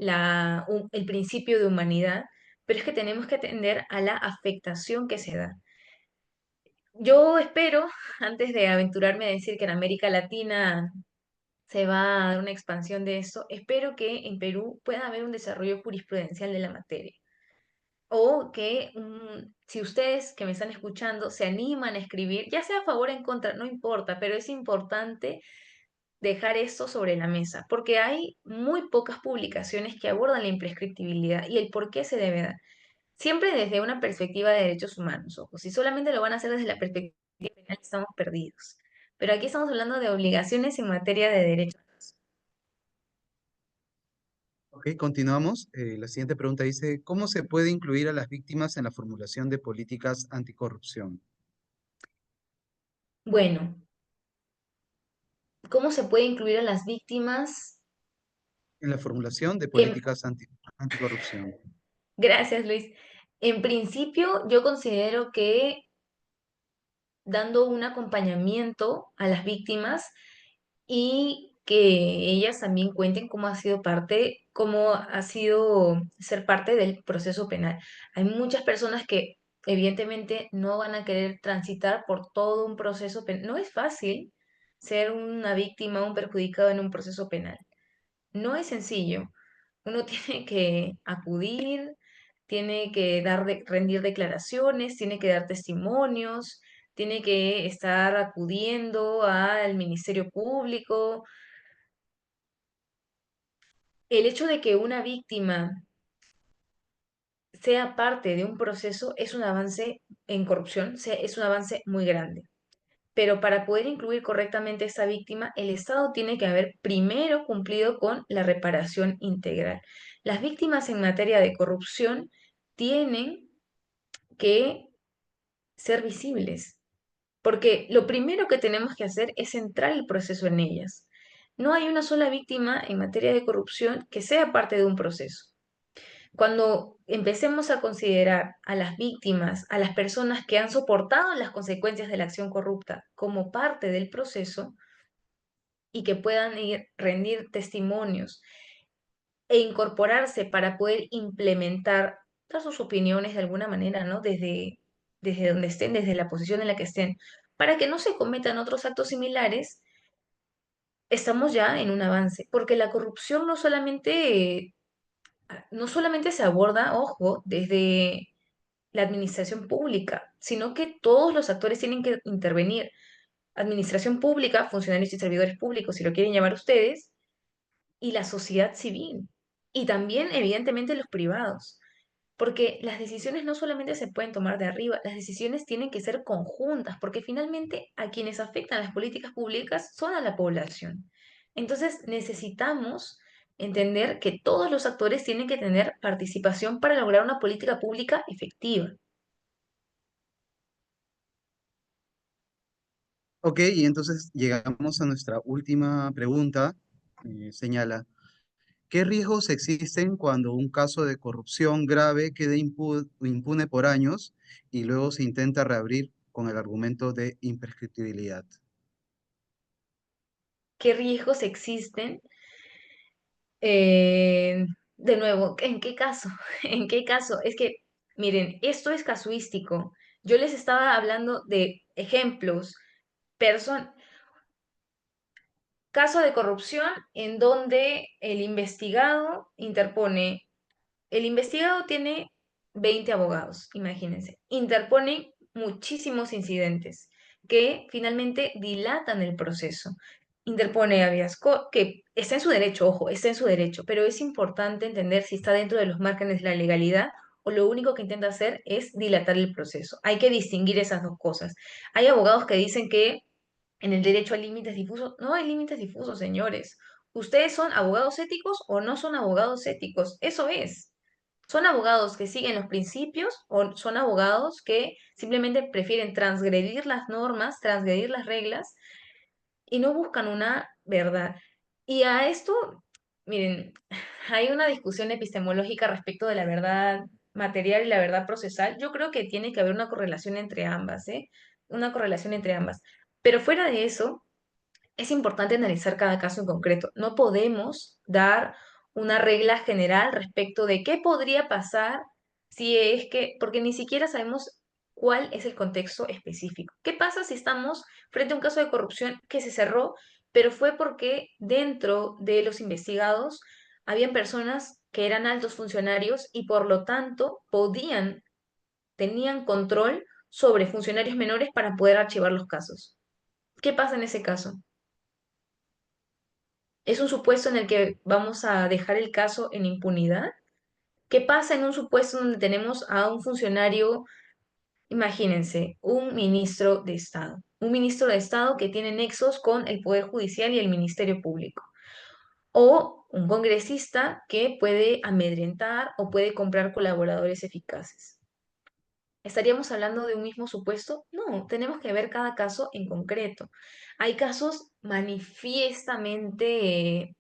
principio de humanidad, pero es que tenemos que atender a la afectación que se da. Yo espero, antes de aventurarme a decir que en América Latina se va a dar una expansión de eso, espero que en Perú pueda haber un desarrollo jurisprudencial de la materia. O que si ustedes que me están escuchando se animan a escribir, ya sea a favor o en contra, no importa, pero es importante dejar eso sobre la mesa, porque hay muy pocas publicaciones que abordan la imprescriptibilidad y el por qué se debe dar. Siempre desde una perspectiva de derechos humanos, ojo, si solamente lo van a hacer desde la perspectiva penal, estamos perdidos. Pero aquí estamos hablando de obligaciones en materia de derechos. Ok, continuamos. La siguiente pregunta dice, ¿cómo se puede incluir a las víctimas en la formulación de políticas anticorrupción? Bueno, ¿cómo se puede incluir a las víctimas? En la formulación de En- políticas anticorrupción. Gracias, Luis. En principio, yo considero que dando un acompañamiento a las víctimas y que ellas también cuenten cómo ha sido ser parte del proceso penal. Hay muchas personas que evidentemente no van a querer transitar por todo un proceso penal. No es fácil ser una víctima, un perjudicado en un proceso penal. No es sencillo. Uno tiene que acudir, tiene que rendir declaraciones, tiene que dar testimonios, tiene que estar acudiendo al Ministerio Público. El hecho de que una víctima sea parte de un proceso es un avance en corrupción, es un avance muy grande. pero para poder incluir correctamente a esa víctima, el Estado tiene que haber primero cumplido con la reparación integral. Las víctimas en materia de corrupción tienen que ser visibles, porque lo primero que tenemos que hacer es centrar el proceso en ellas. No hay una sola víctima en materia de corrupción que sea parte de un proceso. Cuando empecemos a considerar a las víctimas, a las personas que han soportado las consecuencias de la acción corrupta como parte del proceso y que puedan ir rendir testimonios e incorporarse para poder implementar, dar sus opiniones de alguna manera, ¿no? Desde donde estén, desde la posición en la que estén, para que no se cometan otros actos similares, estamos ya en un avance, porque la corrupción no solamente se aborda, ojo, desde la administración pública, sino que todos los actores tienen que intervenir. Administración pública, funcionarios y servidores públicos, si lo quieren llamar ustedes, y la sociedad civil. Y también, evidentemente, los privados. Porque las decisiones no solamente se pueden tomar de arriba, las decisiones tienen que ser conjuntas, porque finalmente a quienes afectan las políticas públicas son a la población. Entonces necesitamos entender que todos los actores tienen que tener participación para lograr una política pública efectiva. Ok, y entonces llegamos a nuestra última pregunta. Señala, ¿qué riesgos existen cuando un caso de corrupción grave quede impune por años y luego se intenta reabrir con el argumento de imprescriptibilidad? ¿Qué riesgos existen? De nuevo, ¿en qué caso? ¿En qué caso? Es que, miren, esto es casuístico. Yo les estaba hablando de ejemplos, person caso de corrupción en donde el investigado tiene 20 abogados, imagínense, interponen muchísimos incidentes que finalmente dilatan el proceso. Interpone que está en su derecho, ojo, está en su derecho, pero es importante entender si está dentro de los márgenes de la legalidad o lo único que intenta hacer es dilatar el proceso. Hay que distinguir esas dos cosas. Hay abogados que dicen que en el derecho hay límites difusos. No hay límites difusos, señores. ¿Ustedes son abogados éticos o no son abogados éticos? Eso es. ¿Son abogados que siguen los principios o son abogados que simplemente prefieren transgredir las normas, transgredir las reglas y no buscan una verdad? Y a esto, miren, hay una discusión epistemológica respecto de la verdad material y la verdad procesal. Yo creo que tiene que haber una correlación entre ambas, ¿eh? Una correlación entre ambas. Pero fuera de eso, es importante analizar cada caso en concreto. No podemos dar una regla general respecto de qué podría pasar si es que, porque ni siquiera sabemos cuál es el contexto específico. ¿Qué pasa si estamos frente a un caso de corrupción que se cerró, pero fue porque dentro de los investigados habían personas que eran altos funcionarios y por lo tanto tenían control sobre funcionarios menores para poder archivar los casos? ¿Qué pasa en ese caso? ¿Es un supuesto en el que vamos a dejar el caso en impunidad? ¿Qué pasa en un supuesto donde tenemos a un funcionario, imagínense, un ministro de Estado? Un ministro de Estado que tiene nexos con el Poder Judicial y el Ministerio Público. O un congresista que puede amedrentar o puede comprar colaboradores eficaces. ¿Estaríamos hablando de un mismo supuesto? No, tenemos que ver cada caso en concreto. Hay casos manifiestamente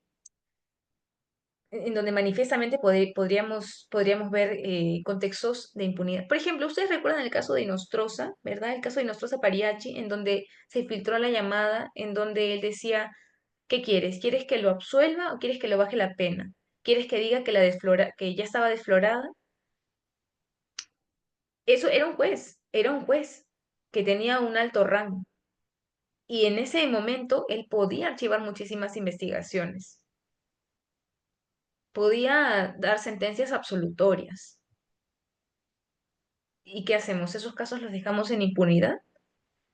en donde manifiestamente podríamos ver contextos de impunidad. Por ejemplo, ustedes recuerdan el caso de Inostroza, ¿verdad? El caso de Inostroza Pariachi, en donde se filtró la llamada, en donde él decía, ¿qué quieres? ¿Quieres que lo absuelva o quieres que lo baje la pena? ¿Quieres que diga que que ya estaba desflorada? Eso era un juez que tenía un alto rango. Y en ese momento él podía archivar muchísimas investigaciones, podía dar sentencias absolutorias. ¿Y qué hacemos? ¿Esos casos los dejamos en impunidad?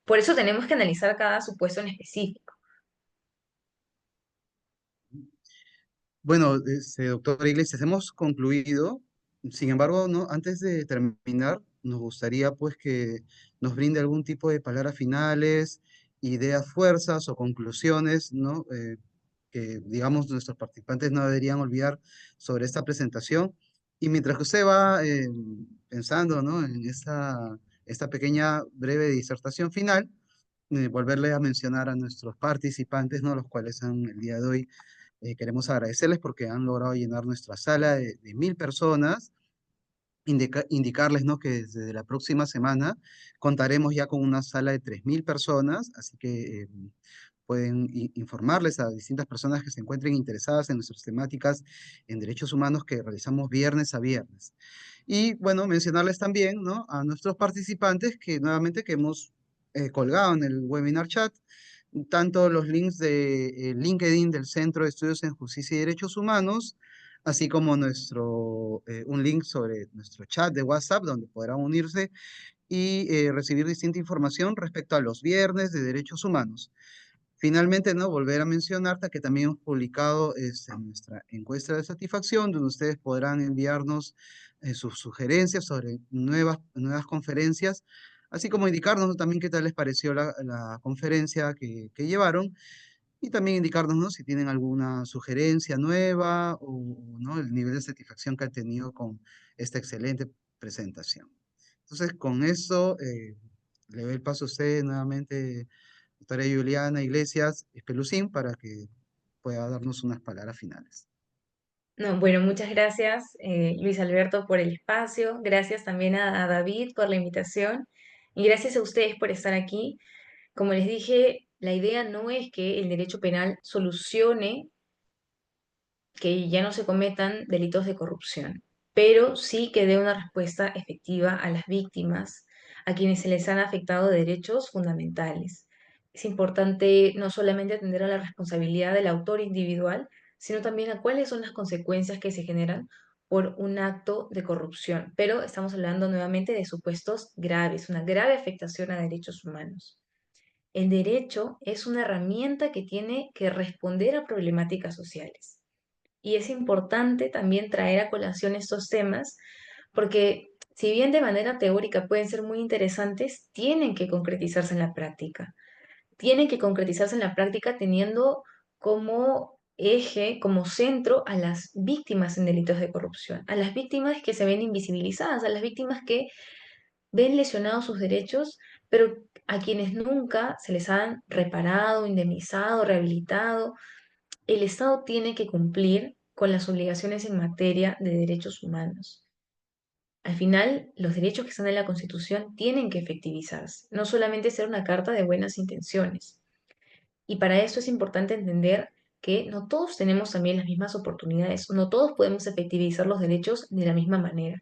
Por eso tenemos que analizar cada supuesto en específico. Bueno, doctor Iglesias, hemos concluido. Sin embargo, no, antes de terminar, nos gustaría pues que nos brinde algún tipo de palabras finales ideas, fuerzas o conclusiones, ¿no? Que, digamos, nuestros participantes no deberían olvidar sobre esta presentación. Y mientras que usted va pensando, ¿no? En esta pequeña breve disertación final, volverle a mencionar a nuestros participantes, ¿no? Los cuales el día de hoy queremos agradecerles porque han logrado llenar nuestra sala de 1000 personas. Indicarles, ¿no? Que desde la próxima semana contaremos ya con una sala de 3000 personas, así que pueden informarles a distintas personas que se encuentren interesadas en nuestras temáticas en derechos humanos que realizamos viernes a viernes. Y bueno, mencionarles también, ¿no? A nuestros participantes que nuevamente que hemos colgado en el webinar chat tanto los links de LinkedIn del Centro de Estudios en Justicia y Derechos Humanos, así como un link sobre nuestro chat de WhatsApp donde podrán unirse y recibir distinta información respecto a los viernes de derechos humanos. Finalmente, ¿no? Volver a mencionarte que también hemos publicado nuestra encuesta de satisfacción, donde ustedes podrán enviarnos sus sugerencias sobre nuevas conferencias, así como indicarnos, ¿no? También qué tal les pareció la conferencia que llevaron, y también indicarnos, ¿no? Si tienen alguna sugerencia nueva ¿no? El nivel de satisfacción que han tenido con esta excelente presentación. Entonces, con eso, le doy el paso a usted nuevamente, doctora Juliana Iglesias Espelucín, para que pueda darnos unas palabras finales. No, bueno, muchas gracias, Luis Alberto, por el espacio. Gracias también a David por la invitación. Y gracias a ustedes por estar aquí. Como les dije, la idea no es que el derecho penal solucione que ya no se cometan delitos de corrupción, pero sí que dé una respuesta efectiva a las víctimas, a quienes se les han afectado derechos fundamentales. Es importante no solamente atender a la responsabilidad del autor individual, sino también a cuáles son las consecuencias que se generan por un acto de corrupción. Pero estamos hablando nuevamente de supuestos graves, una grave afectación a derechos humanos. El derecho es una herramienta que tiene que responder a problemáticas sociales. Y es importante también traer a colación estos temas porque si bien de manera teórica pueden ser muy interesantes, tienen que concretizarse en la práctica. Tienen que concretizarse en la práctica teniendo como eje, como centro a las víctimas en delitos de corrupción, a las víctimas que se ven invisibilizadas, a las víctimas que ven lesionados sus derechos, pero a quienes nunca se les han reparado, indemnizado, rehabilitado. El Estado tiene que cumplir con las obligaciones en materia de derechos humanos. Al final, los derechos que están en la Constitución tienen que efectivizarse, no solamente ser una carta de buenas intenciones. Y para eso es importante entender que no todos tenemos también las mismas oportunidades, no todos podemos efectivizar los derechos de la misma manera,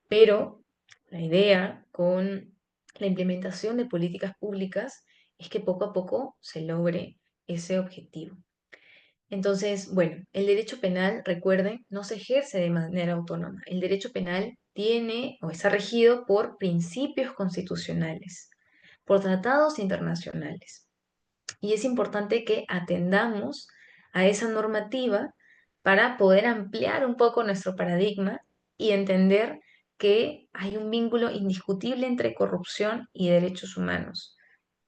pero la idea con la implementación de políticas públicas es que poco a poco se logre ese objetivo. Entonces, bueno, el derecho penal, recuerden, no se ejerce de manera autónoma. El derecho penal tiene o está regido por principios constitucionales, por tratados internacionales. Y es importante que atendamos a esa normativa para poder ampliar un poco nuestro paradigma y entender que hay un vínculo indiscutible entre corrupción y derechos humanos.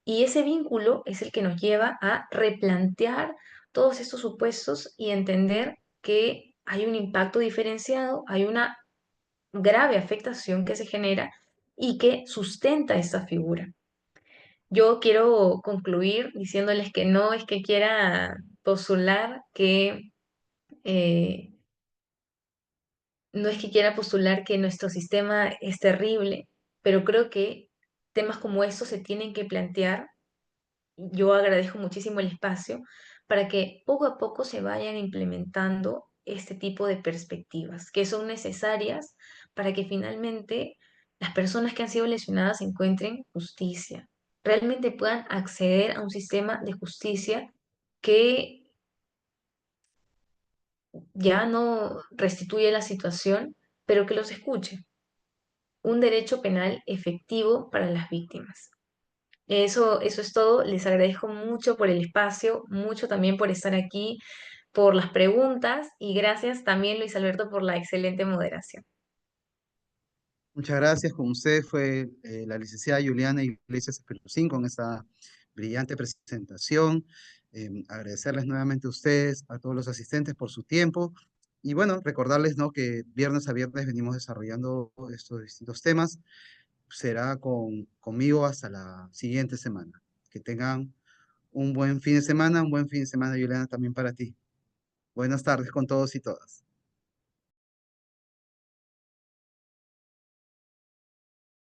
Y ese vínculo es el que nos lleva a replantear todos estos supuestos y entender que hay un impacto diferenciado, hay una grave afectación que se genera y que sustenta esta figura. Yo quiero concluir diciéndoles que no es que quiera postular que no es que quiera postular que nuestro sistema es terrible, pero creo que temas como estos se tienen que plantear. Yo agradezco muchísimo el espacio para que poco a poco se vayan implementando este tipo de perspectivas que son necesarias para que finalmente las personas que han sido lesionadas encuentren justicia, realmente puedan acceder a un sistema de justicia que ya no restituye la situación, pero que los escuche. Un derecho penal efectivo para las víctimas. Eso es todo. Les agradezco mucho por el espacio, mucho también por estar aquí, por las preguntas y gracias también, Luis Alberto, por la excelente moderación. Muchas gracias. Con usted fue la licenciada Juliana Iglesias Espelucín con esta brillante presentación. Agradecerles nuevamente a ustedes, a todos los asistentes por su tiempo. Y bueno, recordarles, ¿no?, que viernes a viernes venimos desarrollando estos distintos temas. Será conmigo hasta la siguiente semana. Que tengan un buen fin de semana, un buen fin de semana, Juliana, también para ti. Buenas tardes con todos y todas.